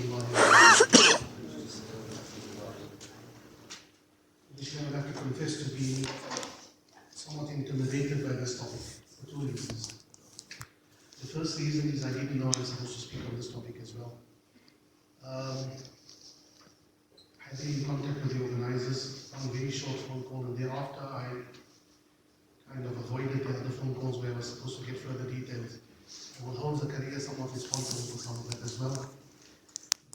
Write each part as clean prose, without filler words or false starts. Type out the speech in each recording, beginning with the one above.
rahmatullahi. Initially, I would have to confess to being somewhat intimidated by this topic for two reasons. The first reason is I didn't know I was supposed to speak on this topic as well. I had been in contact with the organizers on a very short phone call, and thereafter I kind of avoided the other phone calls where I was supposed to get further details. I will hold Zakaria somewhat responsible for some of that as well.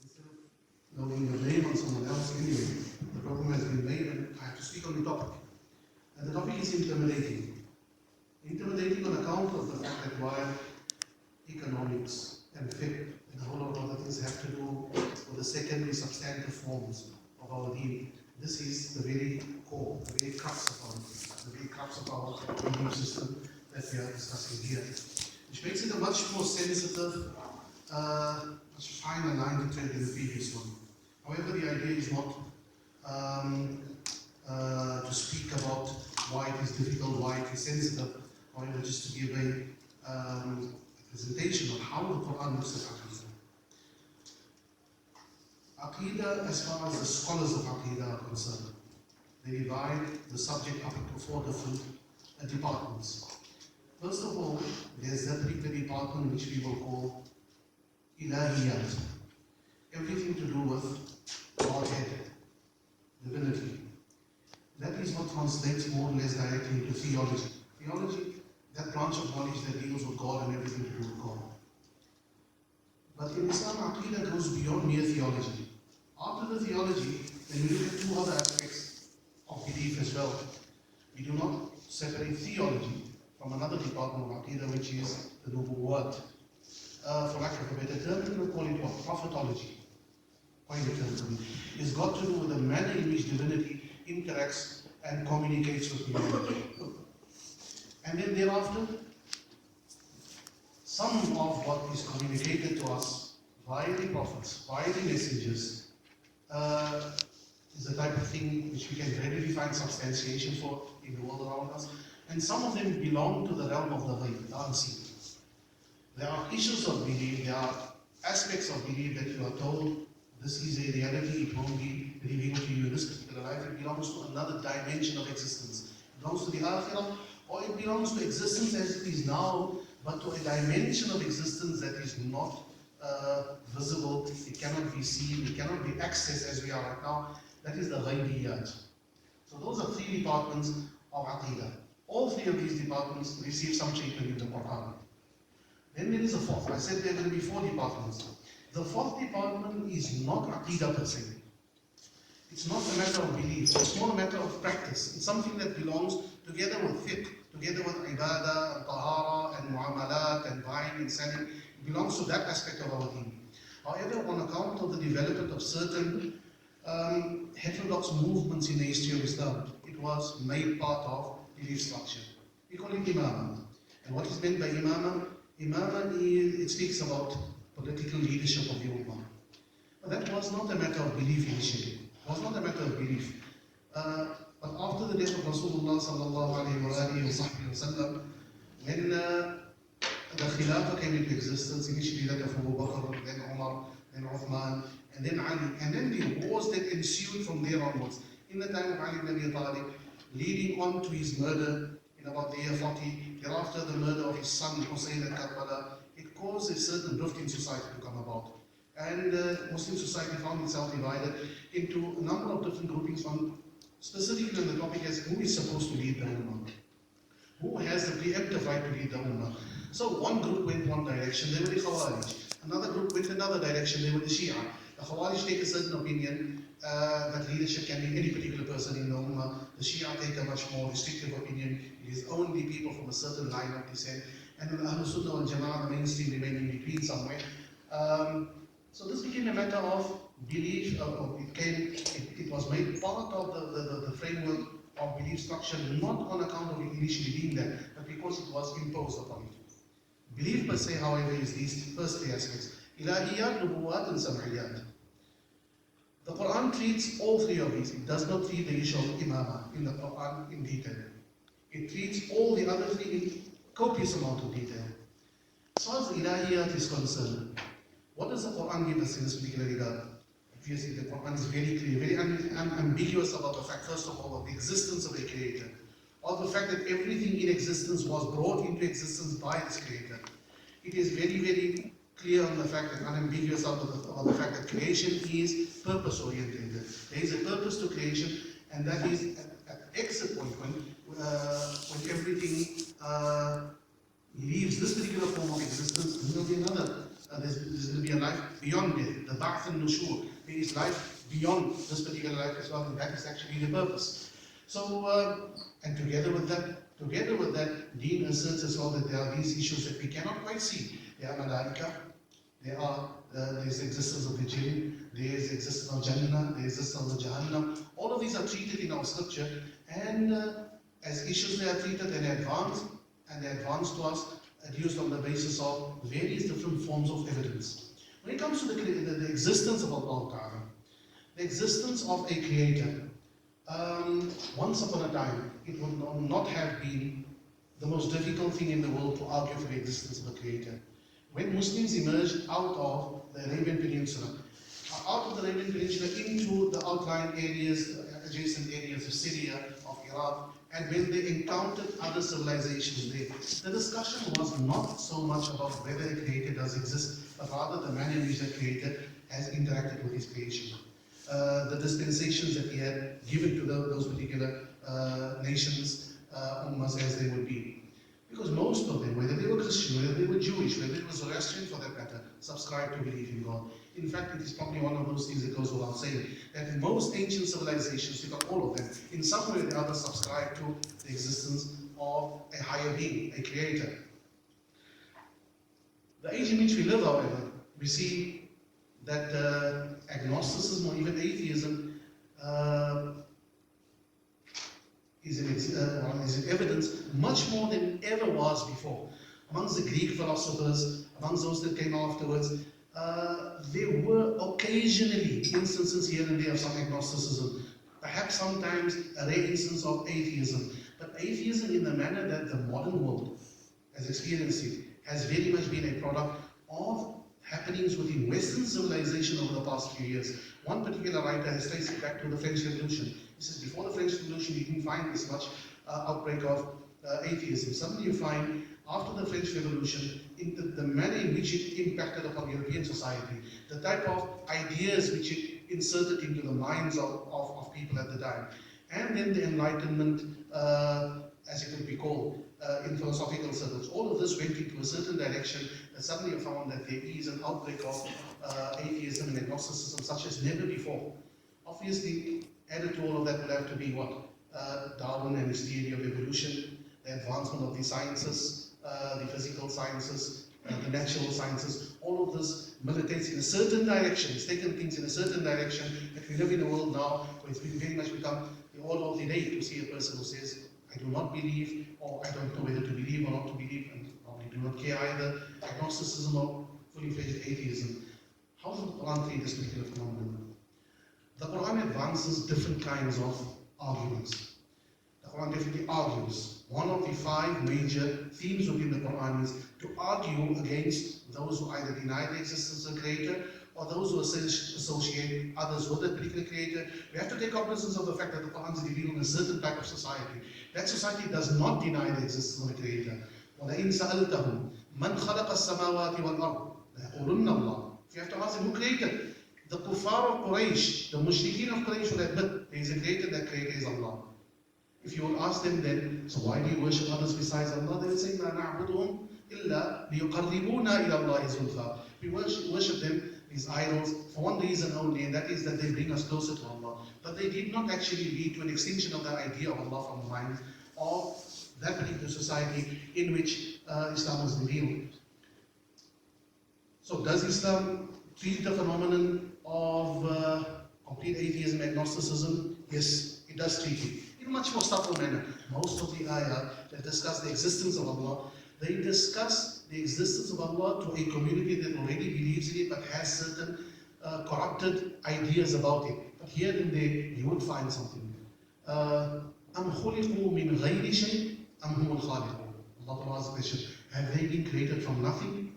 Instead of knowing the blame on someone else anyway, the problem has been made and I have to speak on the topic. And the topic is intimidating. Intimidating on account of the fact that while economics and fiqh and a whole lot of other things have to do with the secondary substantive forms of our deen, this is the very core, the very crux of our belief system that we are discussing here. Which makes it a much more sensitive, much finer line to tread than the previous one. However, the idea is not to speak about why it is difficult, why it is sensitive, however, just to give a presentation of how the Qur'an looks at Aqeedah. Aqeedah, as far as the scholars of Aqeedah are concerned, they divide the subject up into four different departments. First of all, there's that particular department which we will call Ilahiyat. Everything to do with Godhead, divinity. That is what translates more or less directly into theology. Theology, that branch of knowledge that deals with God and everything to do with God. But in Islam, Aqeedah goes beyond mere theology. After the theology, then we look at two other aspects of belief as well. We do not separate theology from another department of Aqeedah, which is the nubuwwat. For lack of a better term, we will call it what? Prophetology. Quite a term to me. It's got to do with the manner in which divinity interacts and communicates with humanity. And then thereafter, some of what is communicated to us via the prophets, via the messengers, is the type of thing which we can readily find substantiation for in the world around us. And some of them belong to the realm of the ghaib, the unseen. There are issues of belief, there are aspects of belief that you are told this is a reality, it won't be revealed to you in this particular life. It belongs to another dimension of existence. It belongs to the akhirah, or it belongs to existence as it is now, but to a dimension of existence that is not visible, it cannot be seen, it cannot be accessed as we are right now. That is the ghaibiyat. So those are three departments of Aqeedah. All three of these departments receive some treatment in the Qur'an. Then there is a fourth. I said there are going to be four departments. The fourth department is not Aqeedah per se. It's not a matter of belief, it's more a matter of practice. It's something that belongs together with fiqh, together with ibadah, and tahara, and muamalat, and buying and selling. It belongs to that aspect of our deen. However, on account of the development of certain heterodox movements in the history of Islam, it was made part of belief structure. We call it imamah. And what is meant by imamah? Imamah is, it speaks about political leadership of the ummah. But that was not a matter of belief initially. It was not a matter of belief. But after the death of Rasulullah sallallahu alayhi wa sallam, when the Khilafah came into existence, initially that of Abu Bakr, then Umar, then Uthman, and then Ali, and then the wars that ensued from there onwards. In the time of Ali ibn Abi Talib, leading on to his murder in about the year 40, thereafter the murder of his son Hussein at Karbala, it caused a certain rift in society to come about. And Muslim society found itself divided into a number of different groupings, on specifically on the topic as who is supposed to lead the ummah, who has the preemptive right to lead the ummah. So one group went one direction, they were the Khawarij. Another group went another direction, they were the Shia. The Khawarij take a certain opinion that leadership can be any particular person in the ummah. The Shia take a much more restrictive opinion. It is only people from a certain line of descent. And the Ahlul Sunnah wal Jama'ah, the mainstream, remain in between somewhere. So this became a matter of belief. It was made part of the framework of belief structure, not on account of it initially being there, but because it was imposed upon it. Belief per se, however, is these first three aspects: ilahiyat, nubuwat, and sam'iyat. The Quran treats all three of these. It does not treat the issue of imamah in the Quran in detail. It treats all the other three in copious amount of detail. As far as the ilahiyat is concerned, what does the Quran give us in this particular regard? Obviously, the Quran is very clear, very unambiguous about the fact, first of all, of the existence of a creator, or the fact that everything in existence was brought into existence by this creator. It is very, very clear on the fact that unambiguous about the fact that creation is purpose-oriented. There is a purpose to creation, and that is at exit point when everything leaves this particular form of existence, there will be another. There's going to be a life beyond death, the ba'ath and nushur. There is life beyond this particular life as well, and that is actually the purpose. So, and together with that, Deen asserts as well that there are these issues that we cannot quite see. There are malaika, there's the existence of the jinn, there is the existence of Jannah, there is the existence of the Jahannam. All of these are treated in our scripture, and as issues they are treated, and they advance to us, used on the basis of various different forms of evidence. When it comes to the existence of Allah Ta'ala, the existence of a creator, once upon a time, it would not have been the most difficult thing in the world to argue for the existence of a creator. When Muslims emerged out of the Arabian Peninsula, into the outlying areas, adjacent areas of Syria, of Iraq, and when they encountered other civilizations there, the discussion was not so much about whether a creator does exist, but rather the manner in which the creator has interacted with his creation. The dispensations that he had given to those particular nations, ummas as they would be. Because most of them, whether they were Christian, whether they were Jewish, whether it was Zoroastrian for that matter, subscribed to believe in God. In fact, it is probably one of those things that goes without saying, that most ancient civilizations, if not all of them, in some way or the other subscribe to the existence of a higher being, a creator. The age in which we live, however, we see that agnosticism or even atheism is in evidence much more than ever was before. Amongst the Greek philosophers, amongst those that came afterwards, there were occasionally instances here and there of some agnosticism, perhaps sometimes a rare instance of atheism. But atheism in the manner that the modern world has experienced it has very much been a product of happenings within Western civilization over the past few years. One particular writer has traced it back to the French Revolution. He says before the French Revolution you didn't find this much outbreak of atheism. Suddenly you find after the French Revolution, in the manner in which it impacted upon European society, the type of ideas which it inserted into the minds of people at the time, and then the Enlightenment, as it would be called, in philosophical circles. All of this went into a certain direction, and suddenly you found that there is an outbreak of atheism and agnosticism such as never before. Obviously, added to all of that will have to be what? Darwin and his theory of evolution, the advancement of the sciences, the physical sciences, the natural sciences. All of this militates in a certain direction. It's taken things in a certain direction. That we live in a world now where it's very much become the order of the day to see a person who says, I do not believe, or I don't know whether to believe or not to believe, and probably do not care either. Agnosticism or fully fledged atheism. How does the Quran treat this particular phenomenon? The Quran advances different kinds of arguments. The Quran definitely argues. One of the 5 major themes within the Quran is to argue against those who either deny the existence of the Creator or those who associate others with the particular Creator. We have to take cognizance of the fact that the Quran is dealing with a certain type of society. That society does not deny the existence of the Creator. وَلَئِنْ سَأَلْتَهُمْ مَنْ خَلَقَ السَّمَاوَاتِ وَالْأَرْضِ لَيَقُولُنَّ اللَّهُ. If you have to ask them, who created? The kuffar of Quraysh, the mushrikeen of Quraysh will admit there is a Creator, that Creator is Allah. If you will ask them then, so why do you worship others besides Allah? They will say, مَا نَعْبُدُهُمْ إِلَّا لِيُقَرِّبُونَا إِلَى اللَّهِ زُلْفَى. We worship them, these idols, for one reason only, and that is that they bring us closer to Allah. But they did not actually lead to an extinction of the idea of Allah from the minds of that particular society in which Islam was revealed. So does Islam treat the phenomenon of complete atheism, agnosticism? Yes, it does treat it. In a much more subtle manner. Most of the ayah that discuss the existence of Allah, they discuss the existence of Allah to a community that already believes in it but has certain corrupted ideas about it. But here and there, you would find something. أَمْ خُلِقُوا مِنْ غَيْرِ شَيْءٍ أَمْ هُمُ الْخَالِقُونَ. Allah asks the question, have they been created from nothing?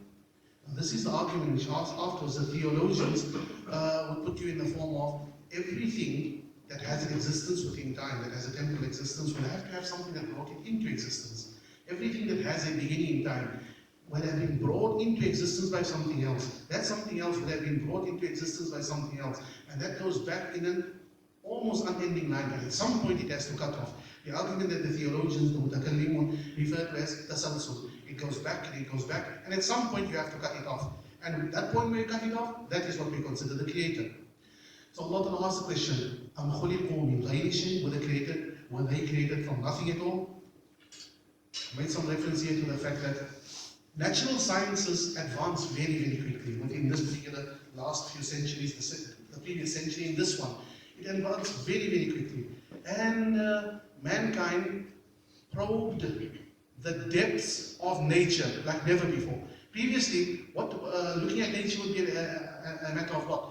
This is the argument which afterwards the theologians would put you in the form of everything that has an existence within time, that has a temporal existence, will have to have something that brought it into existence. Everything that has a beginning in time will have been brought into existence by something else. That something else will have been brought into existence by something else. And that goes back in an almost unending line, but at some point it has to cut off. The argument that the theologians, the mutakallimun, refer to as tasalsul. It goes back and it goes back, and at some point you have to cut it off. And at that point where you cut it off, that is what we consider the creator. So Allah Ta'ala asks the question, Am khuliqu min ghayri shay? Were they created from nothing at all? I made some reference here to the fact that natural sciences advance very, very quickly within this particular last few centuries, the previous century and this one. It advanced very, very quickly. And mankind probed the depths of nature like never before. Previously, looking at nature would be a matter of what?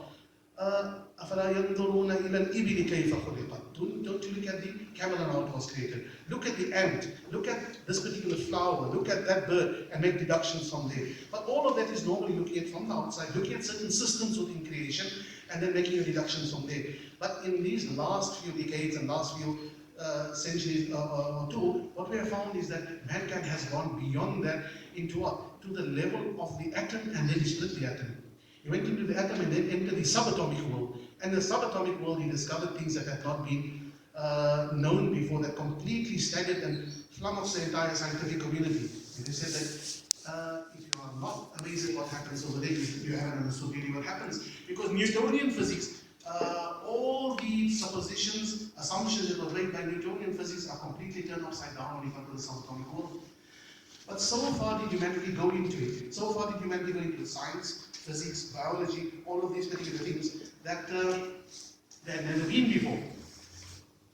أَفَلَا يَنْظُرُونَ إِلَى الْإِبِلِ كَيْفَ خُلِقَتْ. Don't you look at the camel and how it was created. Look at the ant. Look at this particular flower. Look at that bird and make deductions from there. But all of that is normally looking at from the outside, looking at certain systems within creation and then making your deductions from there. But in these last few decades and last few centuries or two, what we have found is that mankind has gone beyond that into what? To the level of the atom, and then he split the atom. He went into the atom and then entered the subatomic world. And in the subatomic world, he discovered things that had not been known before, that completely staggered and flummoxed the entire scientific community. And they said that if you are not amazed at what happens over there, you haven't understood really what happens. Because Newtonian physics, all the suppositions, assumptions that were made by Newtonian physics are completely turned upside down when you come to the subatomic world. But so far did humanity go into it. So far did humanity go into science, physics, biology, all of these particular things that they had never been before.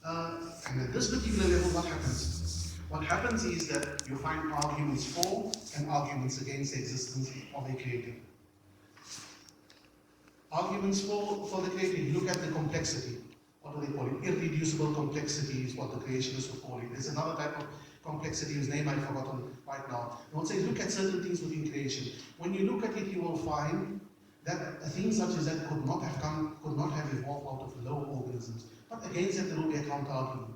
And at this particular level, what happens? What happens is that you find arguments for and arguments against the existence of a creator. Arguments for the creator, you look at the complexity. What do they call it? Irreducible complexity is what the creationists would call it. There's another type of complexity whose name I've forgotten right now. They would say, look at certain things within creation. When you look at it, you will find that a thing such as that could not have evolved out of lower organisms. But against that, there will be a counter-argument.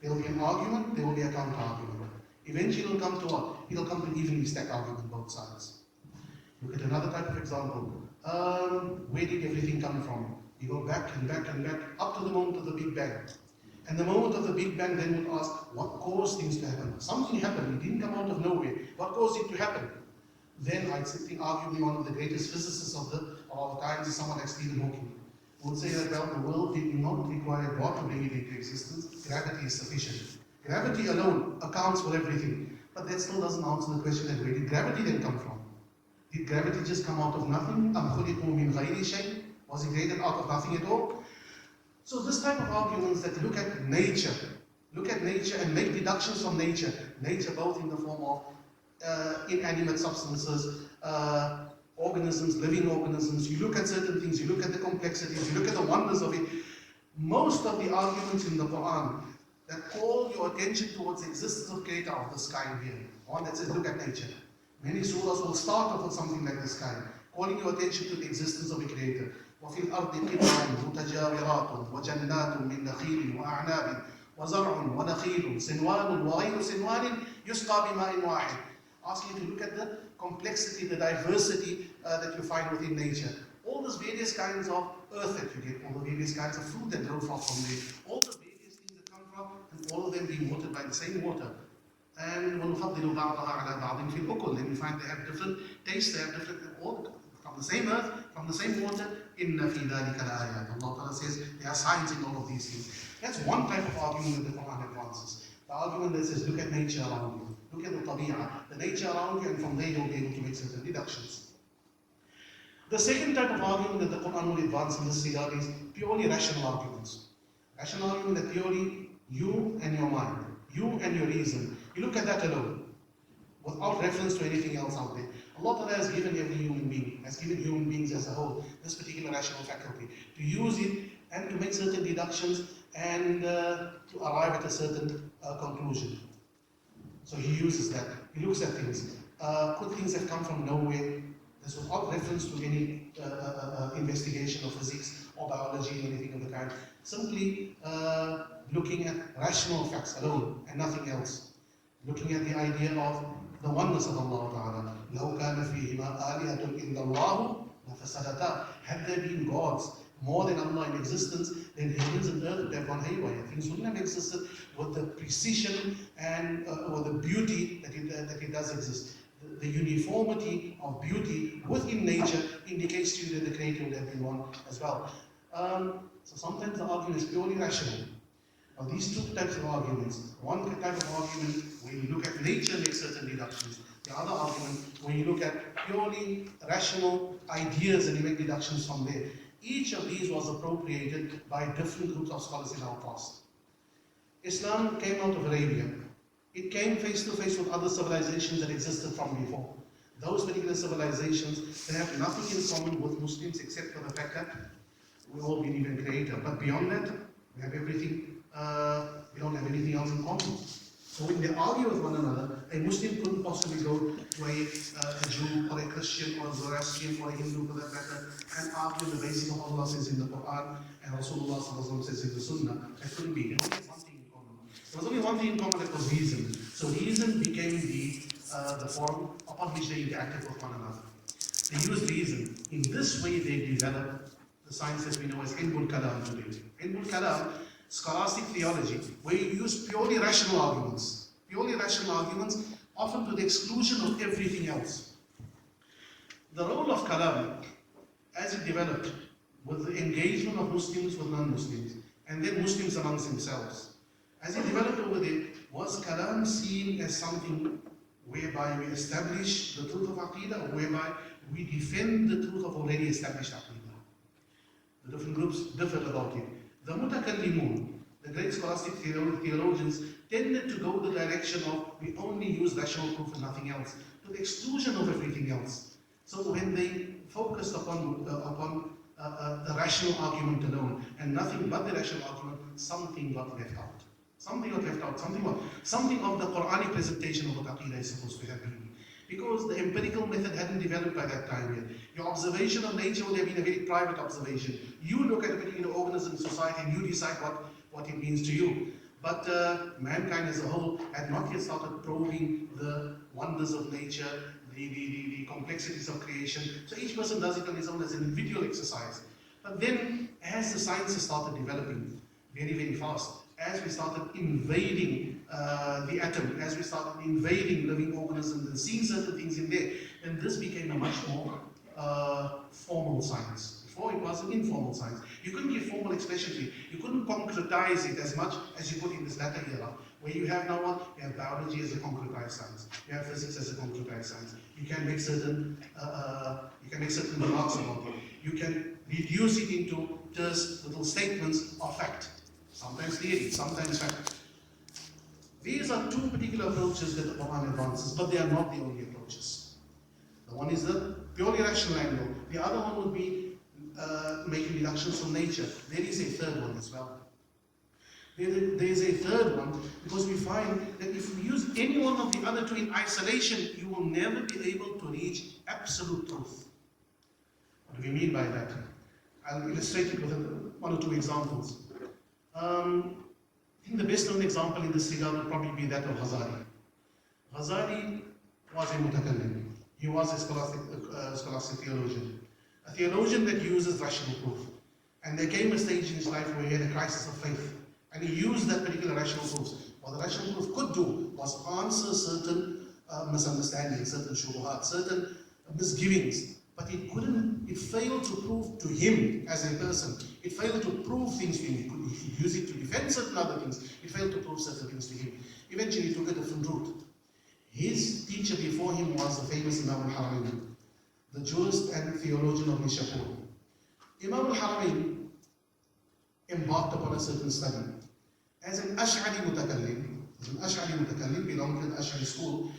There will be an argument, there will be a counter-argument. Eventually, it will come to what? It will come to evenly stacked argument, both sides. Look at another type of example. Where did everything come from? You go back and back and back, up to the moment of the Big Bang. And the moment of the Big Bang then would ask, what caused things to happen? Something happened, it didn't come out of nowhere. What caused it to happen? Then I'd think arguably one of the greatest physicists of our times is someone like Stephen Hawking, who would say that, well, the world did not require God to bring it into existence. Gravity is sufficient. Gravity alone accounts for everything. But that still doesn't answer the question that where did gravity then come from? Did gravity just come out of nothing? أَمْ خُلِقُوا مِنْ غَيْرِ شَيْءٍ? Was it created out of nothing at all? So this type of arguments that look at nature and make deductions from nature both in the form of inanimate substances, organisms, living organisms. You look at certain things, you look at the complexities, you look at the wonders of it. Most of the arguments in the Qur'an that call your attention towards the existence of creator of the sky and here, one that says look at nature. Many surahs will start off with something like the sky, calling your attention to the existence of a creator. وفي الأرض قطع متجاورات وجنات من نخيل وأعناب وزرع ونخيل صنوان وغير صنوان يسقى بماء واحد. Asking you to look at the complexity, the diversity that you find within nature. All those various kinds of earth that you get, all the various kinds of food that grow from there, all the various things that come from, and all of them being watered by the same water. And وَنُفَضِّلُ بَعْضَهَا عَلَى بَعْضٍ فِي الْأُكُلِ. Then we find they have different tastes, they have different, all from the same earth, from the same water. إِنَّ فِي ذَلِكَ لَآيَاتٍ. Allah Ta'ala says there are signs in all of these things. That's one type of argument that the Quran advances. The argument that says look at nature around you, look at the tabi'ah, the nature around you, and from there you'll be able to make certain deductions. The second type of argument that the Quran will advance in this regard is purely rational arguments. Rational argument that purely you and your mind, you and your reason, you look at that alone, without reference to anything else out there. Allah Ta'ala has given every human being, has given human beings as a whole, this particular rational faculty, to use it and to make certain deductions and to arrive at a certain conclusion. So he uses that. He looks at things. Could things have come from nowhere? This without reference to any investigation of physics or biology or anything of the kind. Simply looking at rational facts alone and nothing else. Looking at the idea of the oneness of Allah Ta'ala. لَوْ كَانَ فِيهِمَا آلِهَةٌ إِلَّا اللَّهُ لَفَسَدَتَا. Had there been gods more than Allah in existence, then heavens and earth would have gone haywire. Things wouldn't have existed with the precision and or the beauty that it does exist. The uniformity of beauty within nature indicates to you that the Creator would have been one as well. So sometimes the argument is purely rational. Now these two types of arguments, one type of argument where you look at nature and make certain deductions. The other argument where you look at purely rational ideas and you make deductions from there. Each of these was appropriated by different groups of scholars in our past. Islam came out of Arabia. It came face to face with other civilizations that existed from before. Those particular civilizations, they have nothing in common with Muslims except for the fact that we all believe in Creator. But beyond that, we have everything. We don't have anything else in common. So when they argue with one another, a Muslim couldn't possibly go to a Jew or a Christian or a Zoroastrian or a Hindu for that matter and argue the basis of Allah says in the Qur'an and Rasulullah says in the Sunnah. That couldn't be. There was only one thing in common. There was only one thing in common, that was reason. So reason became the form upon which they interacted with one another. They used reason. In this way they developed the science that we know as Ilmul Kalam today. Ilmul Kalam, scholastic theology, where you use purely rational arguments, often to the exclusion of everything else. The role of Kalam, as it developed with the engagement of Muslims with non-Muslims, and then Muslims amongst themselves, as it developed over there, was Kalam seen as something whereby we establish the truth of Aqeedah, or whereby we defend the truth of already established Aqeedah? The different groups differed about it. The Mutakallimun, the great scholastic theologians, tended to go the direction of we only use rational proof and nothing else, to the exclusion of everything else. So when they focused upon the rational argument alone and nothing but the rational argument, something got left out. Something of the Quranic presentation of what Aqeedah is supposed to have been. Because the empirical method hadn't developed by that time yet. Your observation of nature would have been a very private observation. You look at a particular organism in society and you decide what it means to you. But mankind as a whole had not yet started probing the wonders of nature, the complexities of creation. So each person does it on his own as an individual exercise. But then, as the sciences started developing very, very fast, as we started invading the atom, as we started invading living organisms and seeing certain things in there, then this became a much more formal science. Before it was an informal science. You couldn't give formal expression to it. You couldn't concretize it as much as you could in this latter era, where you have now what? You have biology as a concretized science. You have physics as a concretized science. You can make certain remarks about it. You can reduce it into just little statements of fact. Sometimes theory, sometimes fact. These are two particular approaches that the Quran advances, but they are not the only approaches. The one is the purely rational angle. The other one would be making deductions from nature. There is a third one as well. There is a third one because we find that if we use any one of the other two in isolation, you will never be able to reach absolute truth. What do we mean by that? I'll illustrate it with one or two examples. I think the best known example in this regard would probably be that of Ghazali. Ghazali was a mutakallim. He was a scholastic theologian. A theologian that uses rational proof. And there came a stage in his life where he had a crisis of faith. And he used that particular rational proof. What the rational proof could do was answer certain misunderstandings, certain shubuhat, certain misgivings. But it failed to prove to him as a person. It failed to prove things to him. He could use it to defend certain other things. It failed to prove certain things to him. Eventually he took a different route. His teacher before him was the famous Imam al-Haramain, the jurist and theologian of Nishapur. Imam al-Haramain embarked upon a certain study. As an Ash'ari mutakallim, belonging to the Ash'ari school,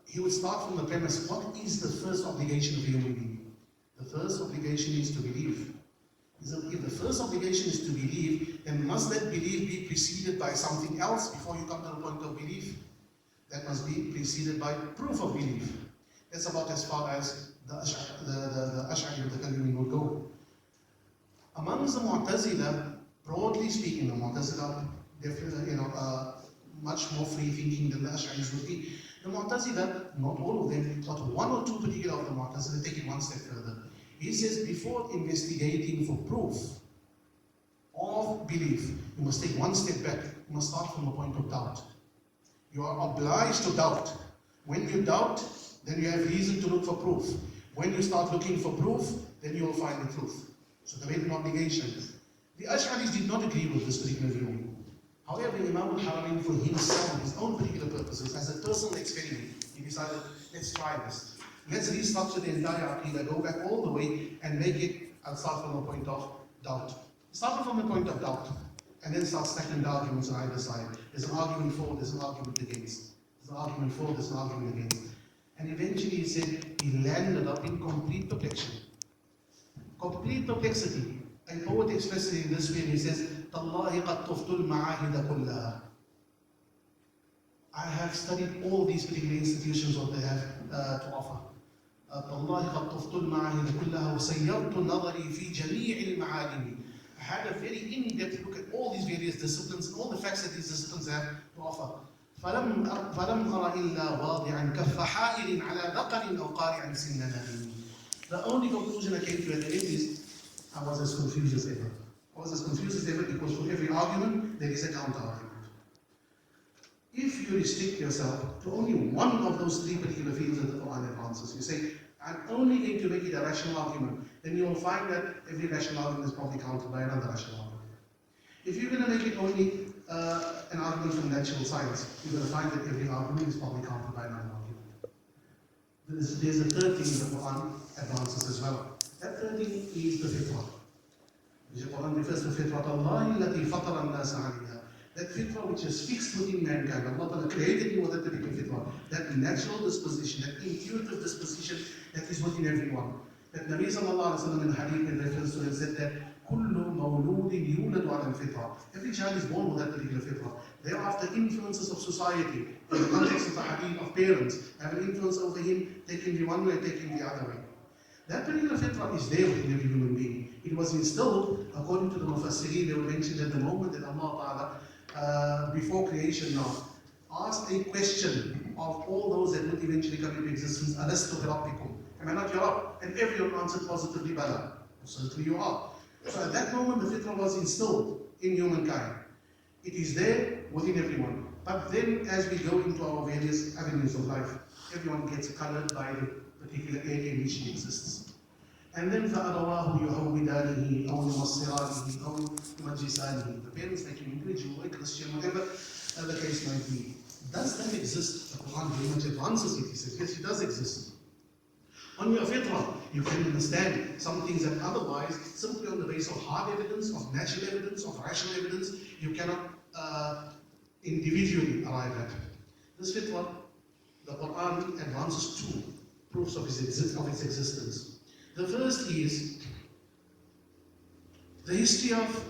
he would start from the premise, what is the first obligation of a human being? The first obligation is to believe. If the first obligation is to believe, then must that belief be preceded by something else before you come to the point of belief? That must be preceded by proof of belief. That's about as far as the Ash'ari Mutakallimin would go. Amongst the Mu'tazila, broadly speaking, the Mu'tazila, much more free thinking than the Ash'aris would be. The Mu'tazila, not all of them, but one or two particular of the Mu'tazila take it one step further. He says, before investigating for proof of belief, you must take one step back. You must start from a point of doubt. You are obliged to doubt. When you doubt, then you have reason to look for proof. When you start looking for proof, then you will find the truth. So they made an obligation. The Ash'aris did not agree with this particular view. However, Imam al-Haramain, for himself, his own particular purposes, as a personal experiment, he decided, let's try this. Let's restructure the entire Aqeedah, go back all the way and make it, and start from a point of doubt. Start from a point of doubt, and then start stacking the arguments on either side. There's an argument for, there's an argument against. There's an argument for, there's an argument against. And eventually he said, he landed up in complete perplexity. Complete perplexity. A poet expresses it in this way, and he says, تَاللَّهِ قَدْ طُفْتُ الْمَعَاهِدَ كُلَّهَا. I have studied all these particular institutions what they have to offer. تَاللَّهِ قَدْ طُفْتُ الْمَعَاهِدَ كُلَّهَا وَسَيَّرْتُ نَظَرِي فِي جَمِيعِ الْمَعَالِمِ. I had a very in-depth look at all these various disciplines and all the facts that these disciplines have to offer. فَلَمْ أَرَ إِلَّا وَاضِعًا كَفَّ حَائِرٍ عَلَى ذَقَرٍ أَوْ قَارِعًا سِنَّ نَهِيٍ. The only conclusion I came to at the end is, I was as confused as ever. I was as confused as ever because for every argument, there is a counter-argument. If you restrict yourself to only one of those three particular fields that the Qur'an advances, you say, I'm only going to make it a rational argument, then you will find that every rational argument is probably countered by another rational argument. If you're going to make it only an argument from natural science, you're going to find that every argument is probably countered by another argument. There's a third thing the Qur'an advances as well. That third thing is the fitrah. The Qur'an refers to fitrah Allah التي فطر الناس عليها. That fitrah which is fixed within mankind. Allah Ta'ala created you with that particular fitrah. That natural disposition, that intuitive disposition that is within everyone. That Nabi Sallallahu Alaihi Wasallam in hadith in reference to it said that كل مولود يولد على الفطرة. Every child is born with that particular fitrah. Thereafter, influences of society, in the context of the hadith of parents, have an influence over him, taking the one way, taking the other way. That particular fitrah is there within every human being. It was instilled, according to the Mufassirin, they were mentioned at the moment that Allah Ta'ala, before creation now, asked a question of all those that would eventually come into existence, Alastu bi Rabbikum? Am I not your Rabb? And everyone answered positively, Bala. Certainly you are. So at that moment, the fitrah was instilled in humankind. It is there within everyone. But then, as we go into our various avenues of life, everyone gets colored by the particular area in which he exists. And then فَأَرَوَاهُ يُهَوِّدَانِهِ أَوْ يُمَصِّرَانِهِ أَوْ يُمَجِّسَانِهِ. The parents make him into a Jew, a Christian, whatever the case might be. Does that exist? The Quran very much advances it. He says, yes, it does exist. On your fitrah, you can understand some things that otherwise, simply on the basis of hard evidence, of natural evidence, of rational evidence, you cannot individually arrive at. This fitrah, the Quran advances two proofs of its existence. The first is the history of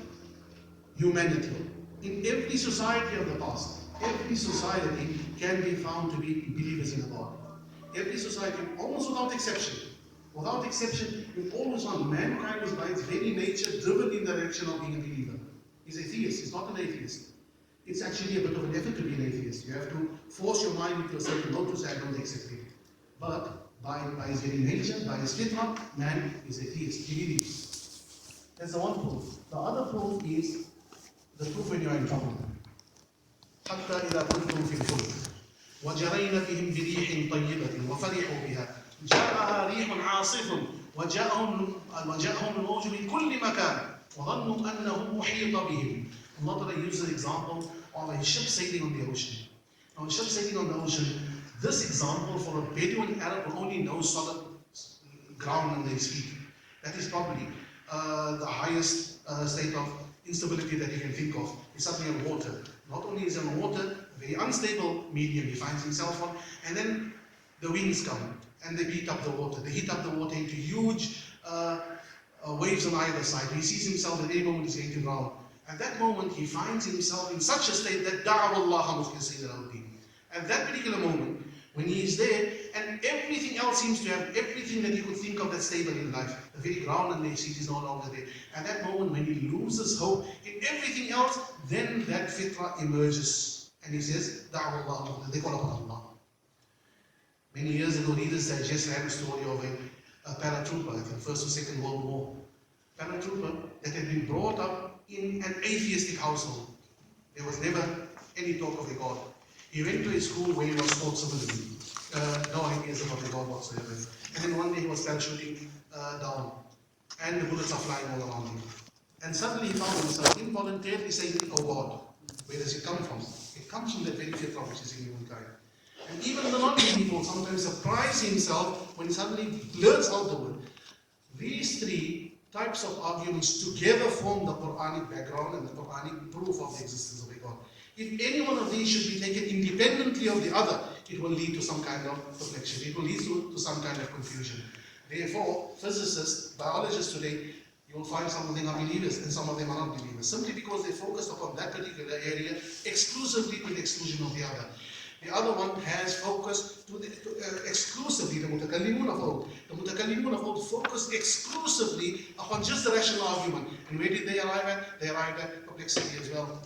humanity. In every society of the past, every society can be found to be believers in Allah. Every society, almost without exception, we always want mankind is by its very nature driven in the direction of being a believer. He's a theist, he's not an atheist. It's actually a bit of an effort to be an atheist. You have to force your mind into a certain mode to say, I don't accept it. But by his very nature, by his fitrah, man is a theist. He believes. That's the one proof. The other proof is the proof when you are in trouble. حتى إذا كنتم في الفلك وجرين بهم بريح طيبة وفرحوا بها جاءها ريح عاصف وجاءهم الموج من كل مكان وظنوا أنه محيط بهم. Allah Ta'ala uses the example of a ship sailing on the ocean. Now, a ship sailing on the ocean, this example for a Bedouin Arab who only knows solid ground under his feet. That is probably the highest state of instability that he can think of. Is suddenly on water. Not only is he on water, a very unstable medium he finds himself on, and then the winds come and they beat up the water. They heat up the water into huge waves on either side. He sees himself at any moment he's going to drown. At that moment, he finds himself in such a state that da'wa Allah mukhlisina lahu din. At that particular moment, when he is there, and everything else seems to have everything that you could think of that's stable in life. The very ground and the seat is no longer there. At that moment, when he loses hope in everything else, then that fitrah emerges. And he says, Da'wallah, they call upon Allah. Many years ago, Reader's Digest ran a story of a paratrooper, I think First or Second World War. Paratrooper that had been brought up in an atheistic household. There was never any talk of a God. He went to a school where he was taught civility. No ideas about the God whatsoever. And then one day he was parachuting down, and the bullets are flying all around him. And suddenly he found himself involuntarily saying, "Oh God." Where does it come from? It comes from that very fitrah which is in humankind. And even the non-people sometimes surprise himself when he suddenly blurts out the word. These three types of arguments together form the Quranic background and the Quranic proof of the existence of a God. If any one of these should be taken independently of the other, it will lead to some kind of perplexion. It will lead to some kind of confusion. Therefore, physicists, biologists today, you will find some of them are believers and some of them are not believers, simply because they focused upon that particular area exclusively to the exclusion of the other. The other one has focused exclusively, the mutakallimun of old. The mutakallimun of old focused exclusively upon just the rational argument. And where did they arrive at? They arrived at perplexity as well.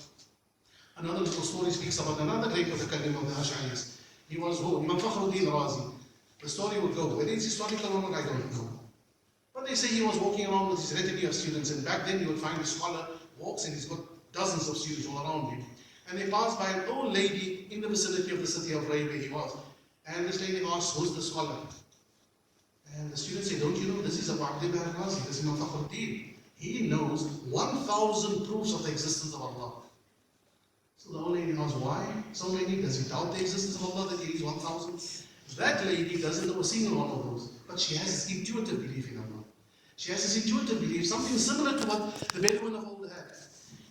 Another little story speaks about another great mutakallim of the Ash'aris. He was who? Imam Fakhruddin Razi. The story would go, whether it's historical or not, I don't know. But they say he was walking around with his retinue of students, and back then you would find a scholar walks and he's got dozens of students all around him. And they passed by an old lady in the vicinity of the city of Ray where he was. And this lady asked, "Who's the scholar?" And the students say, "Don't you know this is Abu Abdullah Razi, this is Imam Fakhruddin. He knows 1,000 proofs of the existence of Allah." So the old lady asked, "Why so many? Does he doubt the existence of Allah that he is 1,000? That lady doesn't know a single one of those, but she has this intuitive belief in Allah. She has this intuitive belief, something similar to what the Bedouin of old had.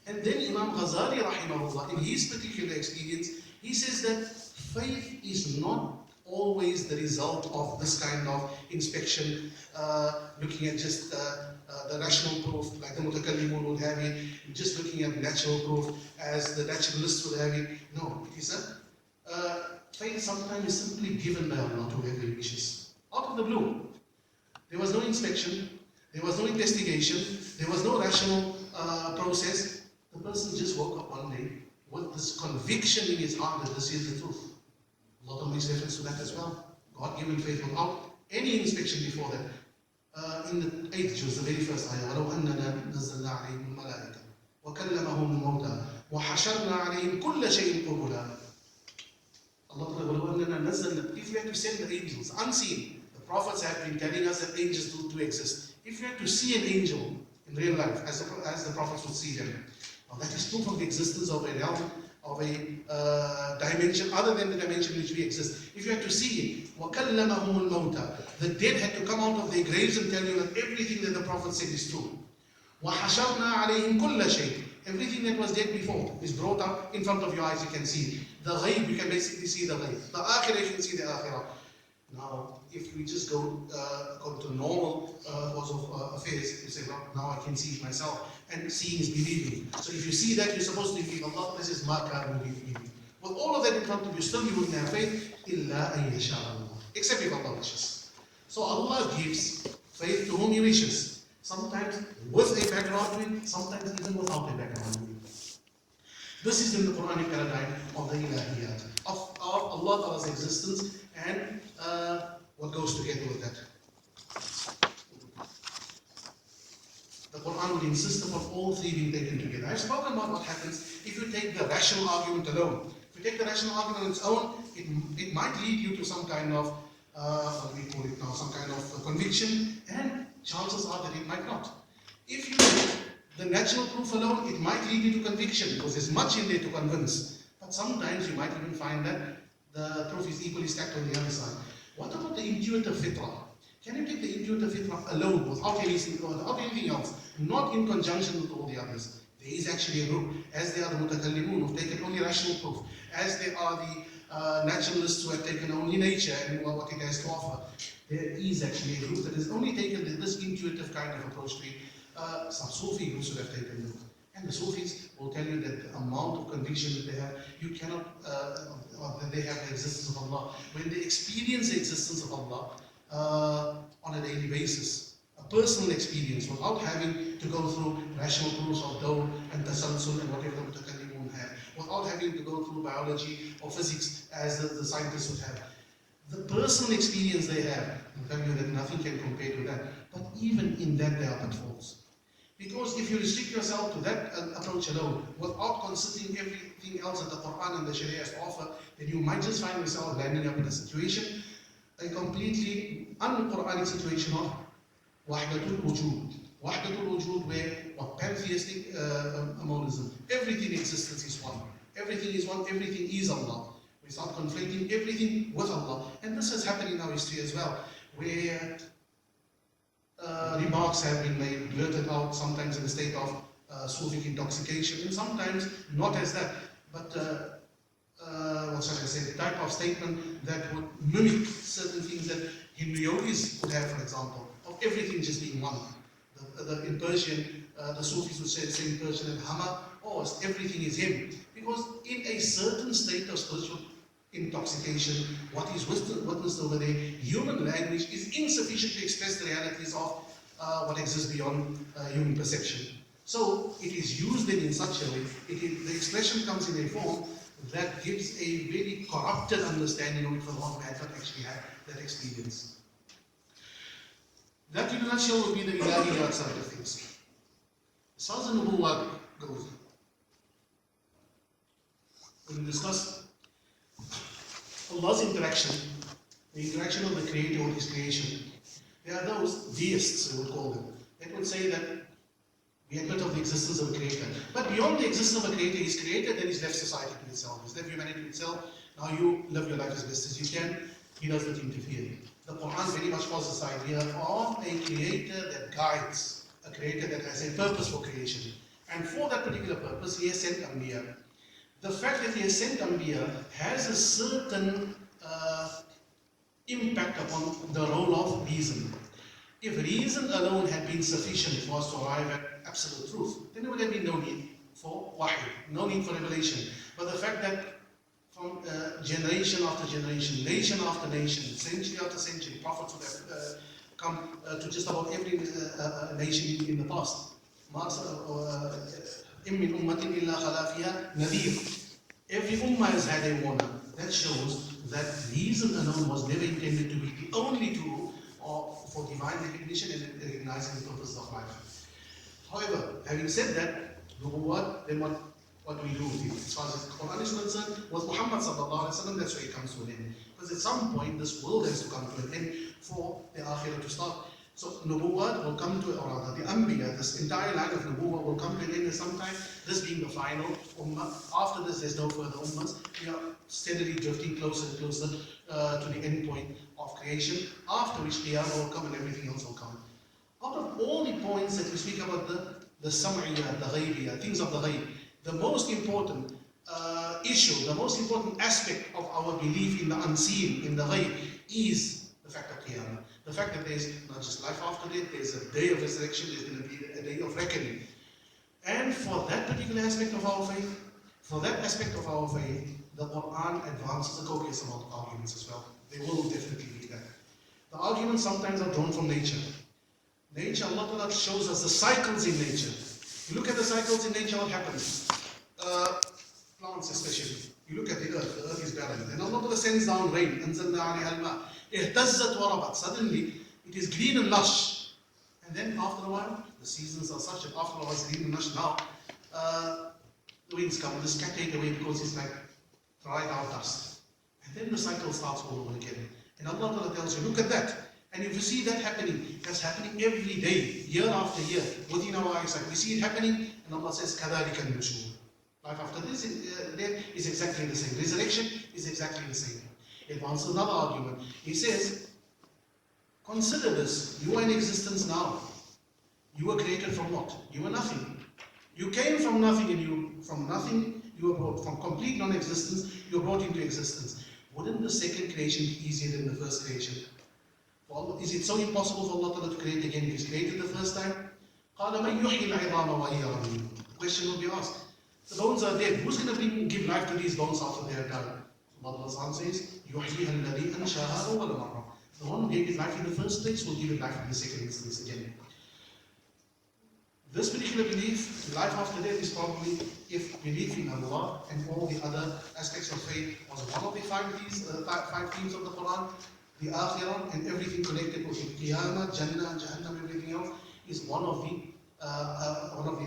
And then Imam Ghazali rahimahullah, in his particular experience, he says that faith is not always the result of this kind of inspection, looking at just the rational proof, like the mutakallimun would have it, just looking at natural proof as the naturalists would have it. No, it is faith sometimes is simply given by Allah to whoever he wishes, out of the blue. There was no inspection, there was no investigation, there was no rational process. The person just woke up one day with this conviction in his heart that this is the truth. Allah makes reference to that as well. God-given faith without any inspection before that. In the 8th juz, the very first ayah, وَلَوْ أَنَّنَا نَزَّلْنَا عَلَيْهِمُ الْمَلَائِكَةَ وَكَلَّمَهُمُ الْمَوْتَى وَحَشَرْنَا عَلَيْهِمْ كُلَّ شَيْءٍ قُبُلًا. Allah Ta'ala, وَلَوْ أَنَّنَا نَزَّلْنَا, if we had to send the angels, unseen, the prophets have been telling us that angels do exist. If we had to see an angel in real life, as the prophets would see them, now that is proof of the existence of a realm, of a dimension other than the dimension in which we exist. If you had to see it, وَكَلَّمَهُمُ الْمَوْتَى, the dead had to come out of their graves and tell you that everything that the Prophet said is true. وَحَشَرْنَا عَلَيْهِمْ كُلَّ شَيْءٍ, everything that was dead before is brought up in front of your eyes, you can see it. The ghaib, you can basically see the ghaib. The akhirah, you can see the akhirah. Now, if we just go to normal course of affairs, you say, well, now I can see it myself. And seeing is believing. So if you see that, you're supposed to believe Allah. This is ma kanu believing. With all of that in front of you, still you wouldn't have faith. Illa an yasha Allah. Except if Allah wishes. So Allah gives faith to whom He wishes. Sometimes with a background to it, sometimes even without a background to it. This is in the Quranic paradigm of the ilahiyat, of Allah Ta'ala's existence and what goes together with that. The Quran would insist upon all three being taken together. I've spoken about what happens if you take the rational argument alone. If you take the rational argument on its own, it might lead you to some kind of, what do we call it now, some kind of conviction, and chances are that it might not. If you take the natural proof alone, it might lead you to conviction, because there's much in there to convince. But sometimes you might even find that the proof is equally stacked on the other side. What about the intuitive fitrah? Can you take the intuitive fitrah alone, without anything else, not in conjunction with all the others? There is actually a group, as they are the mutakallimun, who've taken only rational proof, as they are the naturalists who have taken only nature and what it has to offer. There is actually a group that has only taken this intuitive kind of approach to it. Some Sufi groups would have taken it. And the Sufis will tell you that the amount of conviction that they have, you cannot, or that they have the existence of Allah. When they experience the existence of Allah on a daily basis, a personal experience, without having to go through rational proofs of Daw and Tasalsul and whatever the Mutakallimun have, without having to go through biology or physics as the scientists would have. The personal experience they have, I'll tell you that nothing can compare to that. But even in that, there are pitfalls. Because if you restrict yourself to that approach alone, without considering everything else that the Qur'an and the Sharia has to offer, then you might just find yourself landing up in a situation, a completely un-Quranic situation of Wahdatul Wujud. Wahdatul Wujud, where pantheistic monism, everything in existence is one. Everything is one, everything is Allah. We start conflating everything with Allah. And this has happened in our history as well, where remarks have been made, blurted out, sometimes in a state of Sufic intoxication, and sometimes not as that, but what shall I say, the type of statement that would mimic certain things that Hindu-yogis would have, for example, of everything just being one. In Persian, the Sufis would say the same Persian and Hama, everything is him. Because in a certain state of spiritual intoxication, what is witnessed over there, human language is insufficient to express the realities of what exists beyond human perception. So it is used then in such a way, the expression comes in a form that gives a very corrupted understanding of it for the one who had not actually had that experience. That in a nutshell would be the ilahiyat side of things. As far as the nubuwwat goes, when we discuss Allah's interaction, the interaction of the Creator with His creation, there are those deists, we would call them, that would say that we admit of the existence of a Creator. But beyond the existence of a Creator, He's created, then He's left society to itself. He's left humanity to itself. Now you live your life as best as you can. He does not interfere. The Quran very much was this idea of a Creator that guides, a Creator that has a purpose for creation. And for that particular purpose, He has sent Anbiya. The fact that He has sent Anbiya has a certain impact upon the role of reason. If reason alone had been sufficient for us to arrive at absolute truth, then there would have been no need for wahy, no need for revelation. But the fact that from generation after generation, nation after nation, century after century, prophets would have come to just about every nation in the past. Every ummah has had a warner. That shows that reason alone was never intended to be the only tool for divine recognition and recognizing the purpose of life. However, having said that, then what we do with it? As far as the Quran is concerned, with Muhammad sallallahu alaihi wasallam, that's where it comes to an end. Because at some point, this world has to come to an end for the Akhirah to start. So Nubuwwat will come to, or rather the Anbiya, this entire line of Nubuwwat will come to an end at some time, this being the final Ummah. After this, there's no further Ummahs. We are steadily drifting closer and closer to the end point of creation, after which Qiyamah will come and everything else will come. Out of all the points that we speak about, the Sam'iyya, the Ghaybiyya, things of the Ghayb, the most important issue, the most important aspect of our belief in the unseen, in the Ghayb, is the fact of Qiyamah. The fact that there's not just life after death, there's a day of resurrection, there's going to be a day of reckoning. And for that particular aspect of our faith, the Quran advances a copious amount of arguments as well. They will definitely be that. The arguments sometimes are drawn from nature. Nature, Allah Ta'ala shows us the cycles in nature. You look at the cycles in nature, what happens? Plants especially. You look at the earth is barren. Then Allah Ta'ala sends down rain. Suddenly, it is green and lush. And then after a while, the seasons are such that after a while it's green and lush. Now, the winds come, just can't take away because it's like dried out dust. And then the cycle starts all over again. And Allah Ta'ala tells you, look at that. And if you see that happening, that's happening every day, year after year, within our eyesight. We see it happening, and Allah says, كَذَلِكَ النُّشُورُ. Life after this death is exactly the same. Resurrection is exactly the same. It answers another argument. He says, consider this. You are in existence now. You were created from what? You were nothing. You came from nothing, and from nothing you were brought. From complete non-existence, you were brought into existence. Wouldn't the second creation be easier than the first creation? Well, is it so impossible for Allah to create again if He's created the first time? قَالَ مَنْ يُحْيِي الْعِظَامَ وَهِيَ رَمِيمٌ. The question will be asked. The bones are dead. Who's going to give life to these bones after they are done? Allah says, يُحْيِيهَا الَّذِي أَنْشَأَهَا أَوَّلَ مَرَّةٍ. The one who gave it life in the first place will give it life in the second instance again. This particular belief, life after death, is probably, if belief in Allah and all the other aspects of faith was one of the five themes of the Quran, the Akhirah and everything connected with it, Qiyamah, Jannah, Jahannam, everything else, is one of the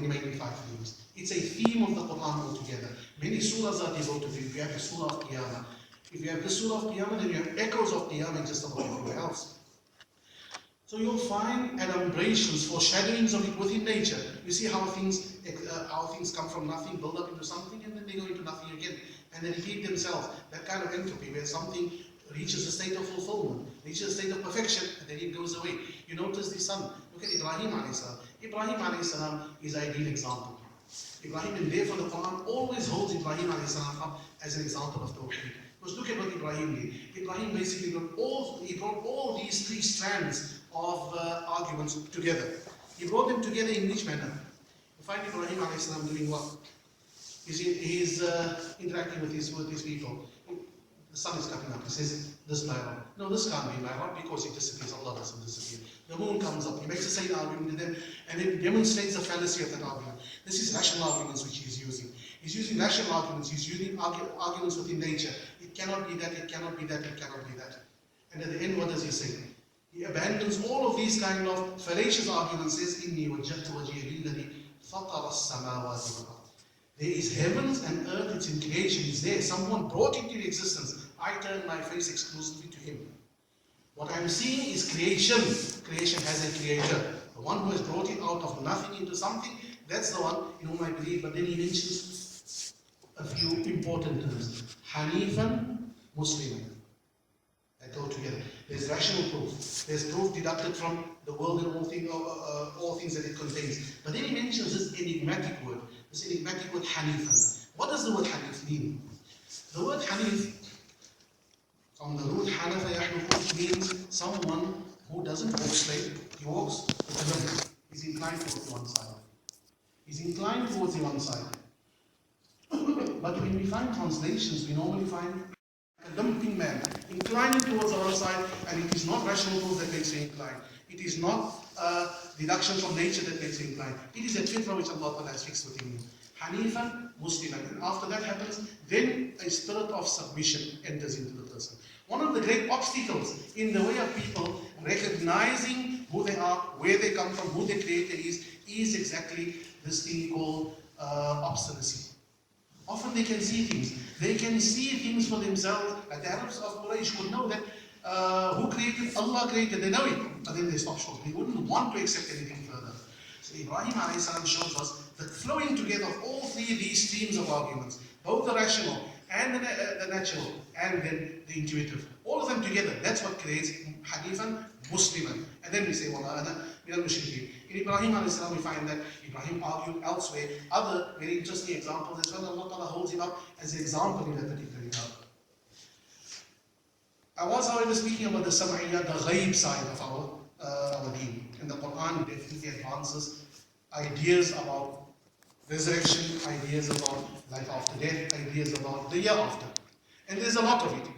remaining five themes. It's a theme of the Quran altogether. Many surahs are devoted to it. You have the surah of Qiyamah. If you have the surah of Qiyamah, then you have echoes of Qiyamah just about everywhere else. So you'll find adumbrations, foreshadowings of it within nature. You see how things come from nothing, build up into something, and then they go into nothing again. And they repeat themselves. That kind of entropy, where something reaches a state of fulfillment, reaches a state of perfection, and then it goes away. You notice the sun. Look at Ibrahim alayhi salam. Ibrahim alayhi salam is an ideal example. Ibrahim, and therefore the Quran always holds Ibrahim alayhi salam up as an example of Tawheed. Because look at what Ibrahim did. Ibrahim basically brought all these three strands of arguments together. He brought them together in which manner? You find Ibrahim alayhi salam doing what? He's interacting with his people. The sun is coming up. He says, this Mi'raj. No, this can't be Mi'raj because it disappears. Allah doesn't disappear. The moon comes up. He makes the same argument to them and then demonstrates the fallacy of that argument. This is rational arguments which he's using. He's using rational arguments. He's using arguments within nature. It cannot be that, it cannot be that, it cannot be that. And at the end, what does he say? He abandons all of these kind of fallacious arguments, says, إِنِّي وَجَّهْتُ وَجْهِيَ لِلَّذِي فَطَرَ السَّمَاوَاتِ وَالْأَرْضِ. There is heavens and earth, it's in creation, it's there. Someone brought it into existence. I turn my face exclusively to him. What I'm seeing is creation. Creation has a creator. The one who has brought it out of nothing into something, that's the one in whom I believe. But then he mentions a few important terms. Hanifan, Musliman. That go together. There's rational proof. There's proof deducted from the world and all things that it contains. But then he mentions this enigmatic word. This enigmatic word Hanifan. What does the word Hanif mean? The word Hanif, from the root Hanafa Yahnufu, means someone who doesn't walk straight, he walks with a limp. He's inclined towards the one side. He's inclined towards the one side. But when we find translations, we normally find a limping man, inclining towards the one side, and it is not rational proof that makes him incline. It is not deduction from nature that makes him incline. It is a fitra which Allah has fixed within him. Hanifan, Musliman. And after that happens, then a spirit of submission enters into the person. One of the great obstacles in the way of people recognizing who they are, where they come from, who their creator is exactly this thing called obstinacy. Often they can see things. They can see things for themselves. Like the Arabs of Quraysh could know that who created, Allah created, they know it. But then they stop short. They wouldn't want to accept anything further. So Ibrahim a.s. shows us that flowing together of all three of these streams of arguments, both the rational and the natural and then the intuitive, all of them together, that's what creates Hanifan, Musliman. And then we say, وَمَا أَنَا مِنَ الْمُشْرِكِينَ. In Ibrahim a.s. we find that Ibrahim argued elsewhere other very interesting examples as well. Allah Ta'ala holds him up as an example in that particular regard. I was, however, speaking about the Sam'iyya, the ghaib side of our deen. And the Quran definitely advances ideas about resurrection, ideas about life after death, ideas about the year after. And there's a lot of it.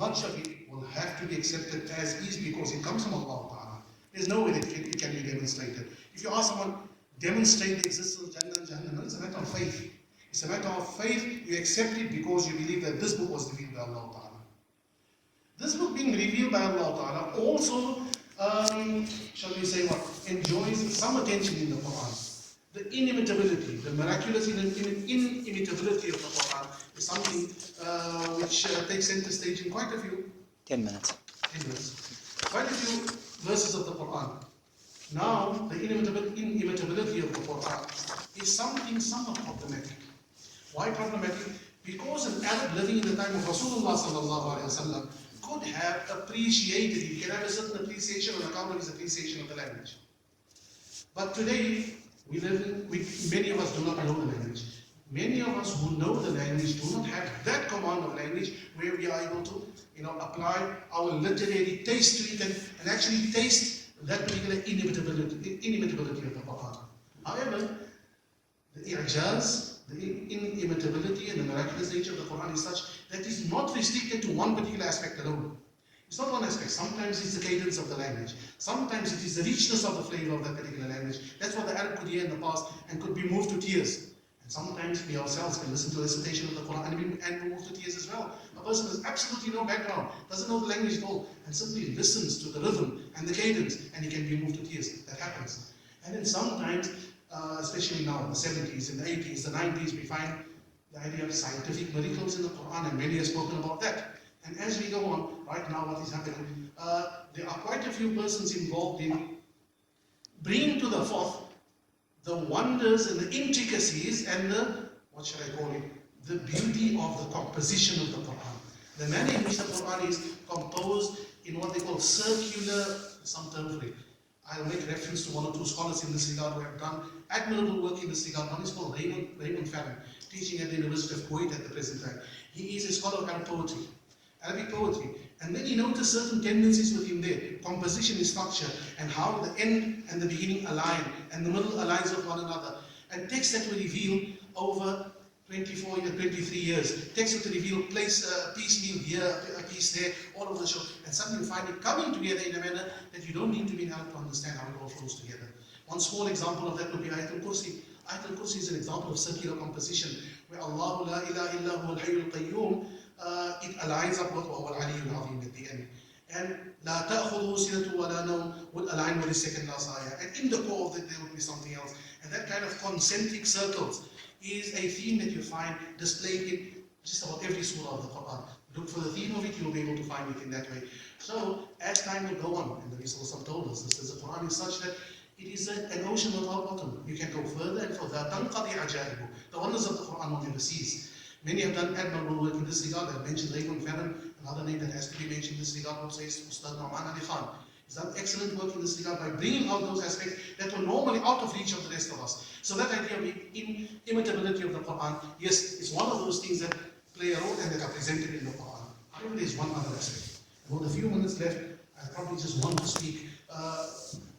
Much of it will have to be accepted as is because it comes from Allah Ta'ala. There's no way that it can be demonstrated. If you ask someone, demonstrate the existence of Jannah and Jahannam, no, it's a matter of faith. It's a matter of faith. You accept it because you believe that this book was revealed by Allah Ta'ala. This book being revealed by Allah Ta'ala also, shall we say what, enjoys some attention in the Quran. The inimitability, the miraculous inimitability of the Quran is something which takes center stage in quite a few 10 minutes. Quite a few verses of the Quran. Now, the inimitability of the Quran is something somewhat problematic. Why problematic? Because an Arab living in the time of Rasulullah sallallahu alaihi wasallam could have appreciated, he can have a certain appreciation on account of his appreciation of the language. But today, we live in, many of us do not know the language. Many of us who know the language do not have that command of language where we are able to, apply our literary taste to it and actually taste that particular inimitability of the Quran. However, The i'jaz, the inimitability and the miraculous nature of the Quran is such that it is not restricted to one particular aspect alone. It's not one aspect. Sometimes it's the cadence of the language. Sometimes it is the richness of the flavor of that particular language. That's what the Arab could hear in the past and could be moved to tears. And sometimes we ourselves can listen to a recitation of the Quran and be moved to tears as well. A person has absolutely no background, doesn't know the language at all, and simply listens to the rhythm and the cadence, and he can be moved to tears. That happens. And then sometimes, especially now in the 70s, in the 80s, the 90s, we find the idea of scientific miracles in the Quran, and many have spoken about that. And as we go on, right now what is happening, there are quite a few persons involved in bringing to the forth the wonders and the intricacies and the, what should I call it, the beauty of the composition of the Quran. The manner in which the Quran is composed in what they call circular, some term for it. I'll make reference to one or two scholars in this regard who have done admirable work in this regard. One is called Raymond Farron, teaching at the University of Kuwait at the present time. He is a scholar of Arabic poetry. And then he noticed certain tendencies within there, composition and structure, and how the end and the beginning align, and the middle aligns with one another. And texts that were revealed over 24 years, 23 years. Texts that were revealed, piecemeal here, a piece there, all over the show. And suddenly you find it coming together in a manner that you don't need to be in Arab to understand how it all flows together. One small example of that would be Ayatul Kursi. Ayatul Kursi is an example of circular composition, where Allah la ilaha illa huwa al-hayyul qayyum, it aligns up with Wa al-aliyyul azim at the end. And La ta'khudhu sinatun wa la nawm would align with the second last ayah. And in the core of it, there would be something else. And that kind of concentric circles is a theme that you find displayed in just about every surah of the Quran. Look for the theme of it, you'll be able to find it in that way. So, as time will go on, and the Rasul told us, this is the Quran is such that it is an ocean without bottom. You can go further and further. The wonders of the Quran will never cease. Many have done admirable work in this regard. I've mentioned Raymond Farron. Another name that has to be mentioned in this regard also is Ustad Moulana Taha Karaan. He's done excellent work in this regard by bringing out those aspects that were normally out of reach of the rest of us. So that idea of inimitability of the Quran, yes, is one of those things that play a role and that are presented in the Quran. However, there is one other aspect. And with a few minutes left, I probably just want to speak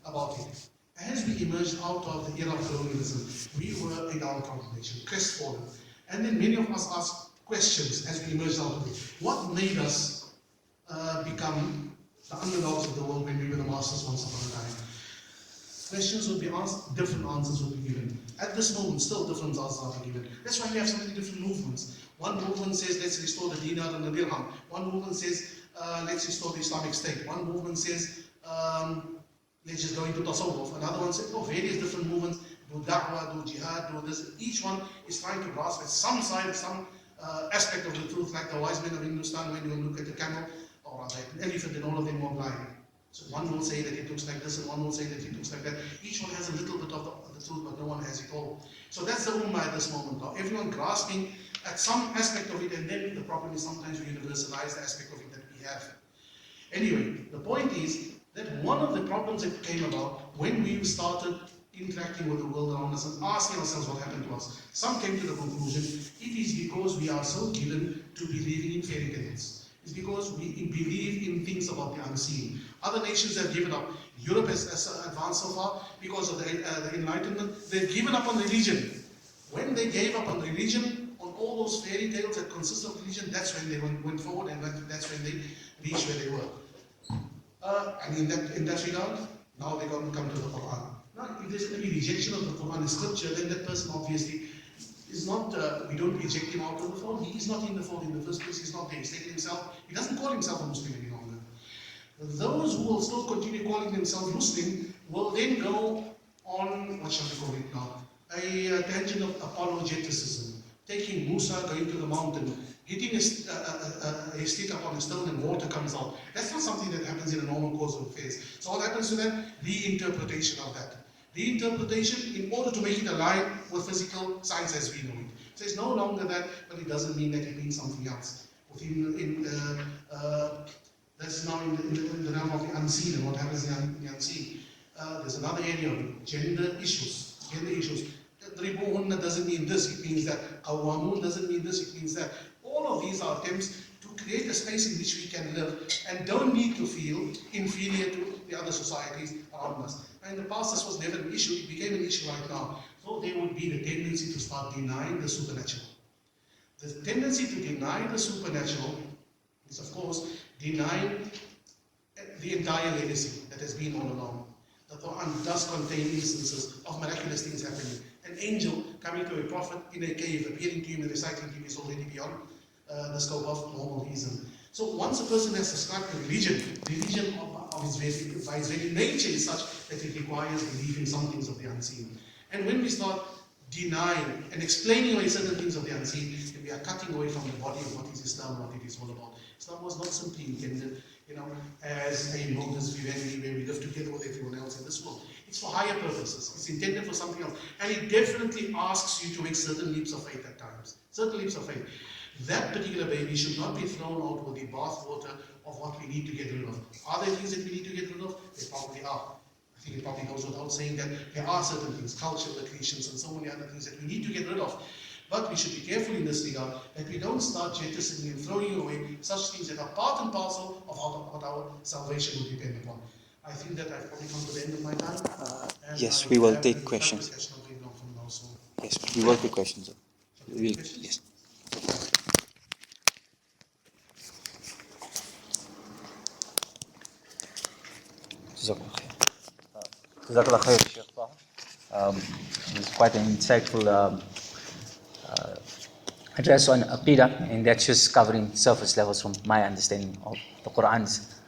about it. As we emerged out of the era of colonialism, we were a downtrodden nation, crestfallen. And then many of us asked questions as we emerged out of it. What made us become the underdogs of the world when we were the masters once upon a time? Questions would be asked, different answers would be given. At this moment, still different answers are given. That's why we have so many different movements. One movement says, let's restore the dinar and the dirham. One movement says, let's restore the Islamic State. One movement says, let's just go into tasawwuf. Another one says, various different movements. Do da'wah, do jihad, do this. Each one is trying to grasp at some side, some aspect of the truth, like the wise men of Hindustan, when you look at the camel, or an elephant, and all of them were blind. So one will say that it looks like this, and one will say that it looks like that. Each one has a little bit of the truth, but no one has it all. So that's the ummah at this moment now. Everyone grasping at some aspect of it, and then the problem is sometimes we universalize the aspect of it that we have. Anyway, the point is that one of the problems that came about when we started interacting with the world around us and asking ourselves what happened to us. Some came to the conclusion, it is because we are so given to believing in fairy tales. It's because we believe in things about the unseen. Other nations have given up. Europe has advanced so far because of the Enlightenment. They've given up on religion. When they gave up on religion, on all those fairy tales that consist of religion, that's when they went forward, and that's when they reached where they were. And in that regard, now they're going to come to the Quran. Now, if there's any rejection of the Quran and scripture, then that person obviously is not, we don't reject him out of the fold. He is not in the fold in the first place. He's not there. He's taken himself, he doesn't call himself a Muslim any longer. Those who will still continue calling themselves Muslim will then go on, what shall we call it now, a tangent of apologeticism. Taking Musa, going to the mountain, hitting a stick upon a stone and water comes out. That's not something that happens in a normal course of affairs. So what happens to them? Reinterpretation of that. Reinterpretation in order to make it align with physical science as we know it. So it's no longer that, but it doesn't mean that it means something else. That's now in the realm of the unseen and what happens in the unseen. There's another area of gender issues. Dribuhunna doesn't mean this, it means that. Qawamun doesn't mean this, it means that. All of these are attempts to create a space in which we can live and don't need to feel inferior to the other societies around us. And in the past, this was never an issue. It became an issue right now. So there would be the tendency to start denying the supernatural. The tendency to deny the supernatural is, of course, denying the entire legacy that has been all along. The Quran does contain instances of miraculous things happening. An angel coming to a prophet in a cave, appearing to him and reciting to him is already beyond the scope of normal reason. So once a person has subscribed to religion by its very nature is such that it requires believing some things of the unseen. And when we start denying and explaining away certain things of the unseen, then we are cutting away from the body of what is Islam, what it is all about. Islam was not simply intended, as a modus vivendi where we live together with everyone else in this world. It's for higher purposes. It's intended for something else. And it definitely asks you to make certain leaps of faith at times. Certain leaps of faith. That particular baby should not be thrown out with the bathwater of what we need to get rid of. Are there things that we need to get rid of? There probably are. I think it probably goes without saying that there are certain things, cultural accretions and so many other things that we need to get rid of. But we should be careful in this regard that we don't start jettisoning and throwing away such things that are part and parcel of what our salvation will depend upon. I think that I've probably come to the end of my time. Yes, we will take questions. Yes, we will take questions. Yes. Jazakallah khair, Sheikh Taha. It was quite an insightful address on Aqeedah, and that's just covering surface levels from my understanding of the Qur'an's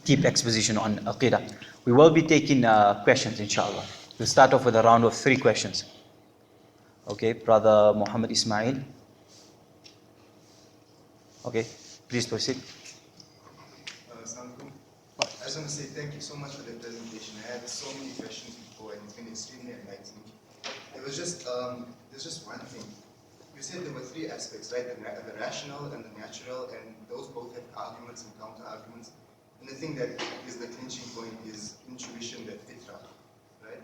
deep exposition on Aqeedah. We will be taking questions, inshallah. We'll start off with a round of 3 questions. Okay, Brother Muhammad Ismail. Okay, please proceed. I just want to say thank you so much for the presentation. I had so many questions before and it's been extremely enlightening. There's just one thing. You said there were 3 aspects, right? The rational and the natural, and those both have arguments and counter-arguments. And the thing that is the clinching point is intuition, that fitra, right?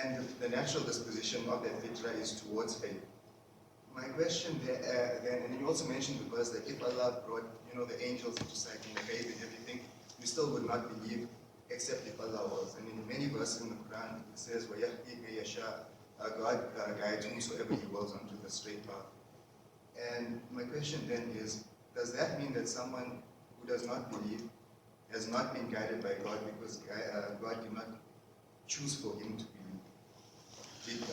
And the natural disposition of that fitra is towards faith. My question there, and then you also mentioned the verse that if Allah brought, the angels into sight in the grave and everything, you still would not believe except if Allah was. And in many verses in the Quran, it says, وَيَهْدِي مَن يَشَاءُ, God guides whomsoever He wills onto the straight path. And my question then is, does that mean that someone who does not believe has not been guided by God because God did not choose for him to believe?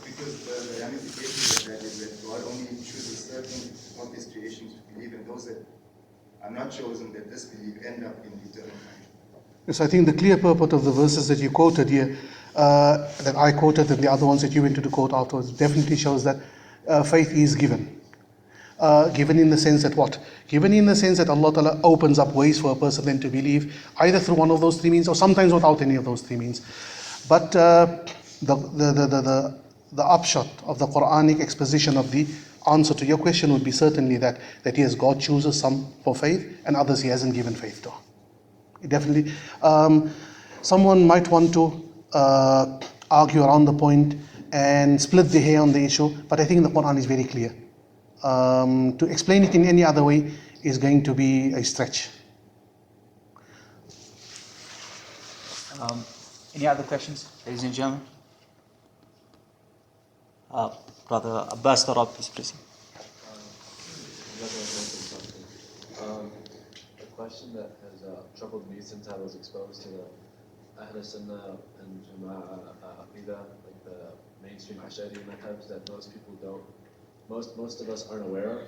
Because the ramifications of that is that God only chooses certain of His creations to believe, and those that are not chosen, that disbelieve, end up in eternal punishment. Yes, I think the clear purport of the verses that you quoted here, that I quoted, and the other ones that you went to quote afterwards, definitely shows that faith is given. Given in the sense that what? Given in the sense that Allah Ta'ala opens up ways for a person then to believe, either through one of those 3 means or sometimes without any of those 3 means. But the upshot of the Quranic exposition of the answer to your question would be certainly that yes, God chooses some for faith and others He hasn't given faith to. Definitely. Someone might want to argue around the point and split the hair on the issue, but I think the Quran is very clear. To explain it in any other way is going to be a stretch. Any other questions, ladies and gentlemen? Brother Abbas Tarab, please proceed. A question that has troubled me since I was exposed to the Ahl Sunnah and Jama'ah Aqeedah, like the mainstream Ash'ari madhabs that most people don't, most of us aren't aware of,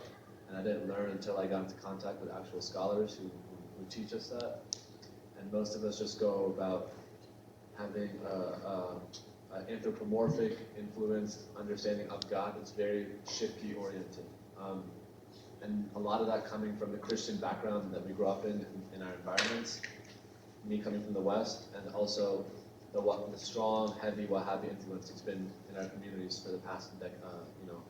and I didn't learn until I got into contact with actual scholars who teach us that. And most of us just go about having an anthropomorphic influenced understanding of God that's very shirki oriented. And a lot of that coming from the Christian background that we grew up in our environments, me coming from the West, and also the strong, heavy Wahhabi influence it's been in our communities for the past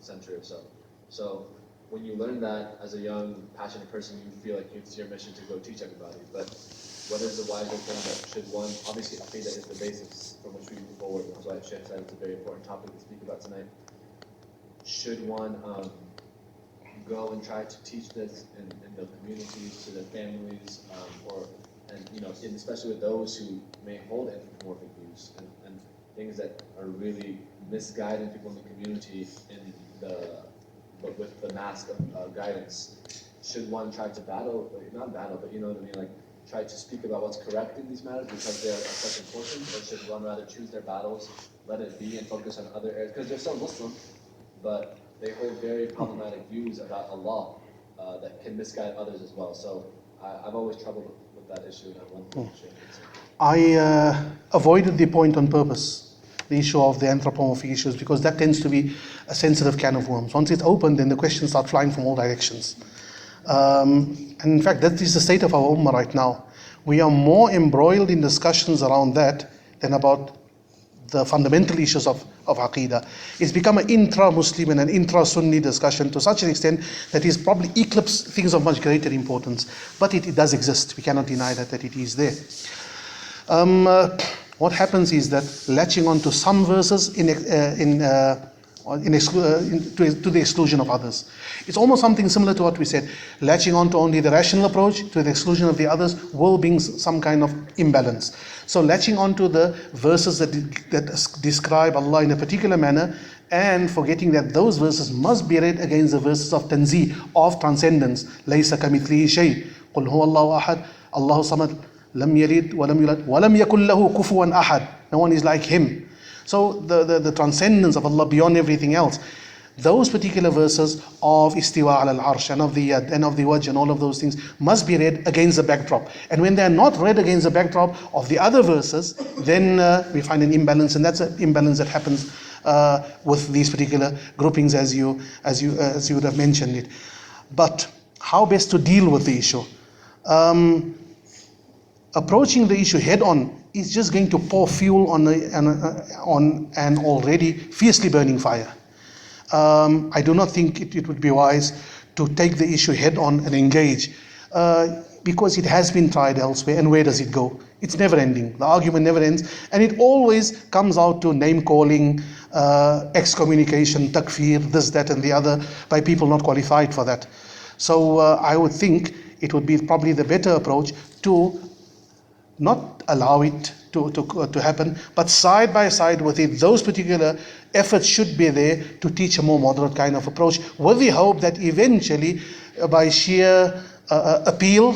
century or so. So when you learn that as a young, passionate person, you feel like it's your mission to go teach everybody. But what is the wiser thing that should one, obviously Aqeedah is the basis from which we move forward. That's why Sheikh said it's a very important topic to speak about tonight. Should one go and try to teach this in the communities, to their families, and especially with those who may hold anthropomorphic views and things that are really misguiding people in the community but with the mask of guidance. Should one try to not battle, but you know what I mean, like try to speak about what's correct in these matters because they're of such importance, or should one rather choose their battles, let it be, and focus on other areas? Because they're still Muslim, but they hold very problematic views about Allah that can misguide others as well. So I've always troubled with that issue, and I want to share it. I avoided the point on purpose, the issue of the anthropomorphic issues, because that tends to be a sensitive can of worms. Once it's opened, then the questions start flying from all directions. And in fact, that is the state of our ummah right now. We are more embroiled in discussions around that than about the fundamental issues of Aqeedah. It's become an intra-Muslim and an intra-Sunni discussion to such an extent that it's probably eclipsed things of much greater importance. But it does exist. We cannot deny that it is there. What happens is that latching on to some verses to the exclusion of others. It's almost something similar to what we said. Latching on to only the rational approach to the exclusion of the others will bring some kind of imbalance. So latching on to the verses that describe Allah in a particular manner and forgetting that those verses must be read against the verses of tanzih, of transcendence. لَيْسَ كَمِثْلِهِ شَيْءٍ قُلْ هُوَ اللَّهُ أَحَدٌ اللَّهُ صَمَدٌ لَمْ يَلِدْ وَلَمْ يُولَدْ وَلَمْ يَكُنْ لَهُ كُفُوًا أَحَدٌ. No one is like him. So the transcendence of Allah beyond everything else. Those particular verses of istiwa al-arsh and of the yad and of the wajh and all of those things must be read against the backdrop. And when they are not read against the backdrop of the other verses, then we find an imbalance, and that's an imbalance that happens with these particular groupings as you would have mentioned it. But how best to deal with the issue? Approaching the issue head on is just going to pour fuel on an already fiercely burning fire. I do not think it would be wise to take the issue head on and engage because it has been tried elsewhere, and where does it go? It's never ending. The argument never ends, and it always comes out to name calling, excommunication, takfir, this, that and the other by people not qualified for that. So I would think it would be probably the better approach to not allow it to happen, but side by side with it, those particular efforts should be there to teach a more moderate kind of approach, with the hope that eventually, by sheer appeal,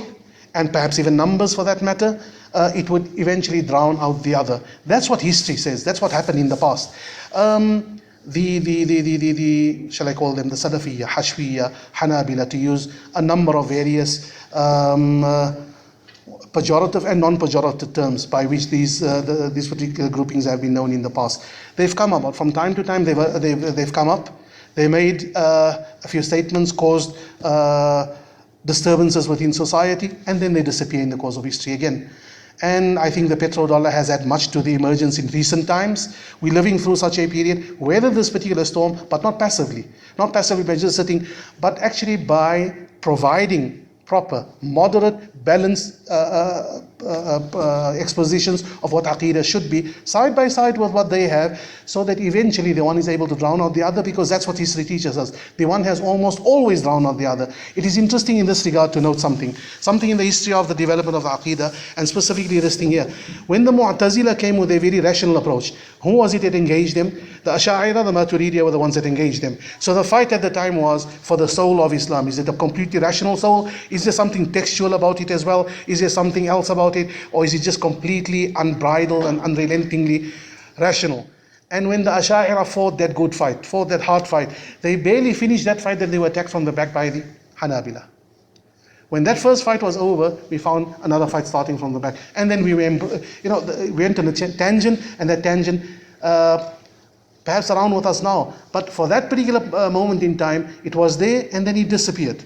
and perhaps even numbers for that matter, it would eventually drown out the other. That's what history says. That's what happened in the past. The shall I call them, the Salafiyya, Hashwiyya, Hanabila, to use a number of various pejorative and non-pejorative terms by which these particular groupings have been known in the past. They've come up from time to time. They've come up. They made a few statements, caused disturbances within society, and then they disappear in the course of history again. And I think the petrodollar has had much to the emergence in recent times. We're living through such a period, weather this particular storm, but not passively by just sitting, but actually by providing proper, moderate, balanced expositions of what Aqeedah should be, side by side with what they have, so that eventually the one is able to drown out the other, because that's what history teaches us. The one has almost always drowned out the other. It is interesting in this regard to note something in the history of the development of the Aqeedah, and specifically this thing here. When the Mu'tazila came with a very rational approach, who was it that engaged them? The Ash'a'ira, the Maturidiyya were the ones that engaged them. So the fight at the time was for the soul of Islam. Is it a completely rational soul? Is there something textual about it as well? Is there something else about it? Or is it just completely unbridled and unrelentingly rational? And when the Ash'a'ira fought that good fight, fought that hard fight, they barely finished that fight, that they were attacked from the back by the Hanabila. When that first fight was over, we found another fight starting from the back. And then we went on a tangent, and that tangent perhaps around with us now. But for that particular moment in time, it was there and then it disappeared.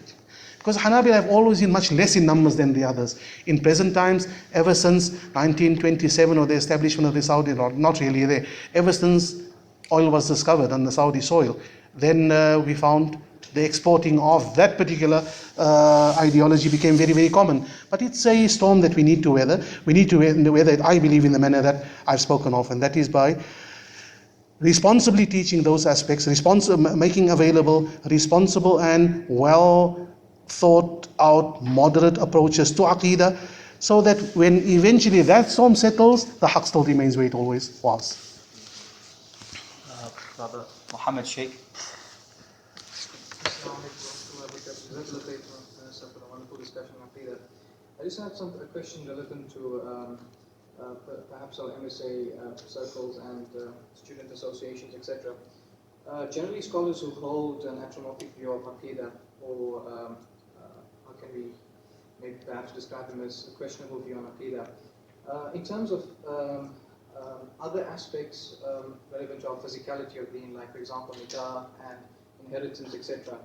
Because Hanabila have always been much less in numbers than the others. In present times, ever since 1927 or the establishment of the Saudi, not really there, ever since oil was discovered on the Saudi soil, then we found the exporting of that particular ideology became very, very common. But it's a storm that we need to weather. We need to weather it, I believe, in the manner that I've spoken of, and that is by responsibly teaching those aspects, making available responsible and well thought out moderate approaches to Aqeedah, so that when eventually that storm settles, the haqq still remains where it always was. Brother Muhammad Sheikh. I just have a question relevant to perhaps our MSA circles and student associations, etc. Generally, scholars who hold an anthropomorphic view of Aqeedah, or how can we maybe perhaps describe them as a questionable view on Aqeedah, in terms of other aspects relevant to our physicality of being, like for example nikah and inheritance, etc.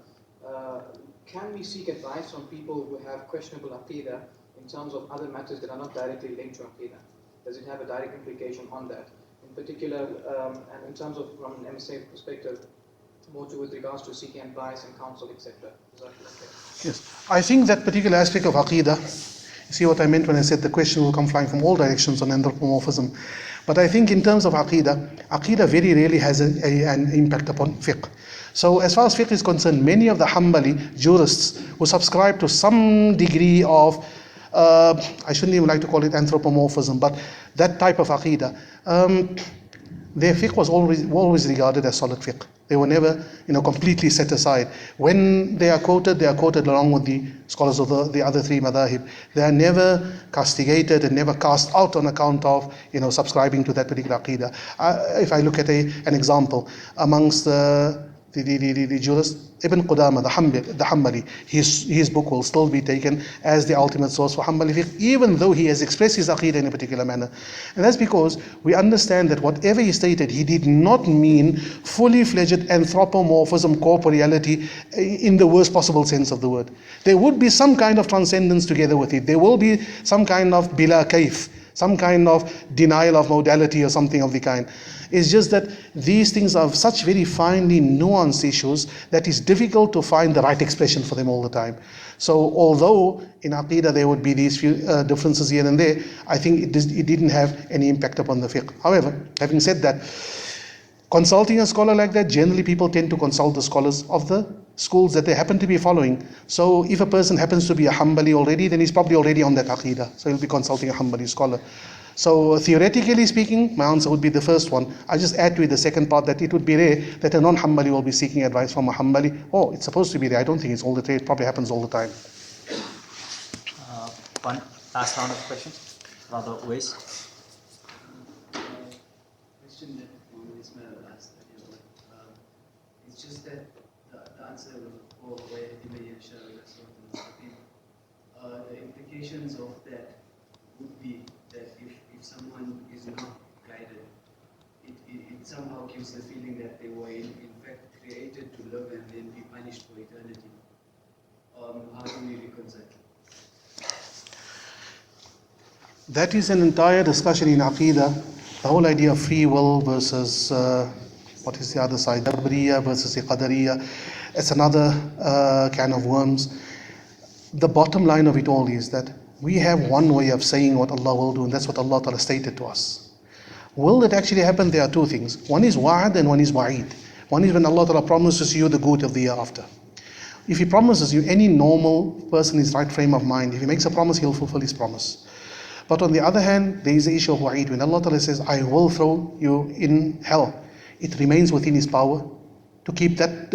Can we seek advice from people who have questionable Aqeedah in terms of other matters that are not directly linked to Aqeedah? Does it have a direct implication on that? In particular, and in terms of from an MSA perspective, more to with regards to seeking advice and counsel, etc. Yes, I think that particular aspect of Aqeedah, you see what I meant when I said the question will come flying from all directions on anthropomorphism. But I think in terms of Aqeedah very rarely has an impact upon fiqh. So as far as fiqh is concerned, many of the Hanbali jurists who subscribe to some degree of, I shouldn't even like to call it anthropomorphism, but that type of Aqeedah, their fiqh was always regarded as solid fiqh. They were never, completely set aside. When they are quoted along with the scholars of the other three madhahib. They are never castigated and never cast out on account of, subscribing to that particular Aqeedah. If I look at an example amongst the jurist, Ibn Qudama, the Hanbali, his book will still be taken as the ultimate source for Hanbali fiqh, even though he has expressed his Aqeedah in a particular manner. And that's because we understand that whatever he stated, he did not mean fully fledged anthropomorphism, corporeality, in the worst possible sense of the word. There would be some kind of transcendence together with it. There will be some kind of bila kayf, some kind of denial of modality or something of the kind. It's just that these things are such very finely nuanced issues that it's difficult to find the right expression for them all the time. So although in Aqeedah there would be these few differences here and there, I think it didn't have any impact upon the fiqh. However, having said that, consulting a scholar like that, generally people tend to consult the scholars of the schools that they happen to be following. So if a person happens to be a Hanbali already, then he's probably already on that Aqeedah. So he'll be consulting a Hanbali scholar. So theoretically speaking, my answer would be the first one. I just add to it the second part, that it would be rare that a non-Hanbali will be seeking advice from a Hanbali. Oh, it's supposed to be rare. I don't think it's all the time. It probably happens all the time. One last round of questions. Rather, Uwais. Question that Moulana Ismail asked earlier, it's just that the answer for where the implications of that would be that if someone is not guided, it somehow gives the feeling that they were in fact created to love and then be punished for eternity. How do we reconcile? That is an entire discussion in Aqeedah. The whole idea of free will versus, what is the other side? Jabriya versus Qadariya. It's another can of worms. The bottom line of it all is that we have one way of saying what Allah will do, and that's what Allah Ta'ala stated to us. Will it actually happen? There are two things. One is wa'ad and one is wa'id. One is when Allah Ta'ala promises you the good of the year after. If He promises you, any normal person in his right frame of mind, if he makes a promise, he'll fulfill his promise. But on the other hand, there is the issue of wa'id. When Allah Ta'ala says, I will throw you in hell, it remains within His power to keep that,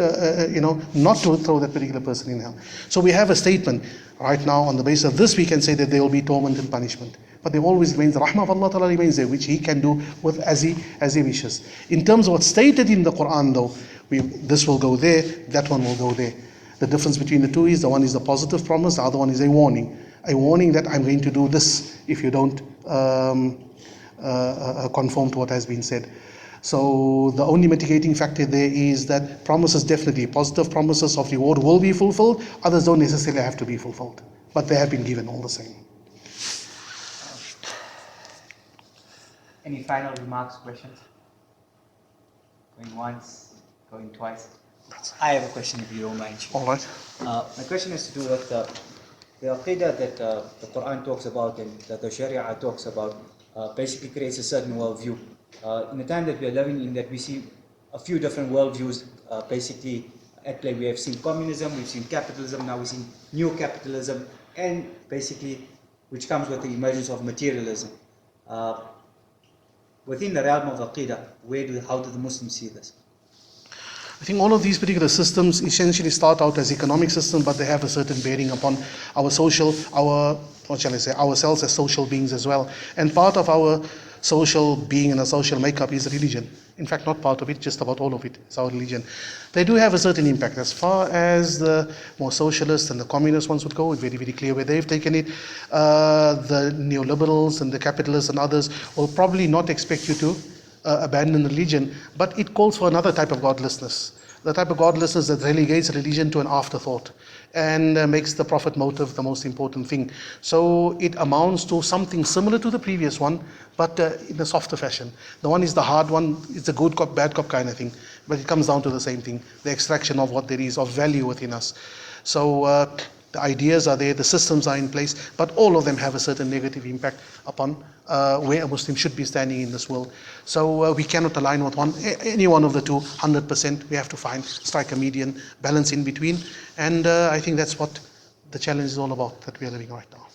not to throw that particular person in hell. So we have a statement right now on the basis of this, we can say that there will be torment and punishment. But there always remains, the rahmah of Allah Ta'ala remains there, which He can do with as He wishes. In terms of what's stated in the Qur'an though, this will go there, that one will go there. The difference between the two is, the one is the positive promise, the other one is a warning. A warning that I'm going to do this if you don't conform to what has been said. So the only mitigating factor there is that promises, definitely positive promises of reward will be fulfilled, others don't necessarily have to be fulfilled, but they have been given all the same. Any final remarks, questions? Going once, going twice. I have a question if you don't mind. All right. My question has to do with the Aqeedah that the Quran talks about and that the Sharia talks about, basically creates a certain worldview. in the time that we are living in, that we see a few different worldviews basically at play. We have seen communism, we've seen capitalism, now we've seen new capitalism, and basically which comes with the emergence of materialism. Within the realm of Aqeedah, how do the Muslims see this? I think all of these particular systems essentially start out as economic systems, but they have a certain bearing upon our social, ourselves as social beings as well. And part of our social being and our social makeup is religion. In fact, not part of it, just about all of it is our religion. They do have a certain impact. As far as the more socialist and the communist ones would go, it's very, very clear where they've taken it. The neoliberals and the capitalists and others will probably not expect you to abandon religion, but it calls for another type of godlessness. The type of godlessness that relegates religion to an afterthought and makes the profit motive the most important thing. So it amounts to something similar to the previous one, but in a softer fashion. The one is the hard one, it's a good cop, bad cop kind of thing, but it comes down to the same thing, the extraction of what there is of value within us. So the ideas are there, the systems are in place, but all of them have a certain negative impact upon where a Muslim should be standing in this world. So we cannot align with any one of the two 100%. We have to strike a median balance in between. And I think that's what the challenge is all about that we are living right now.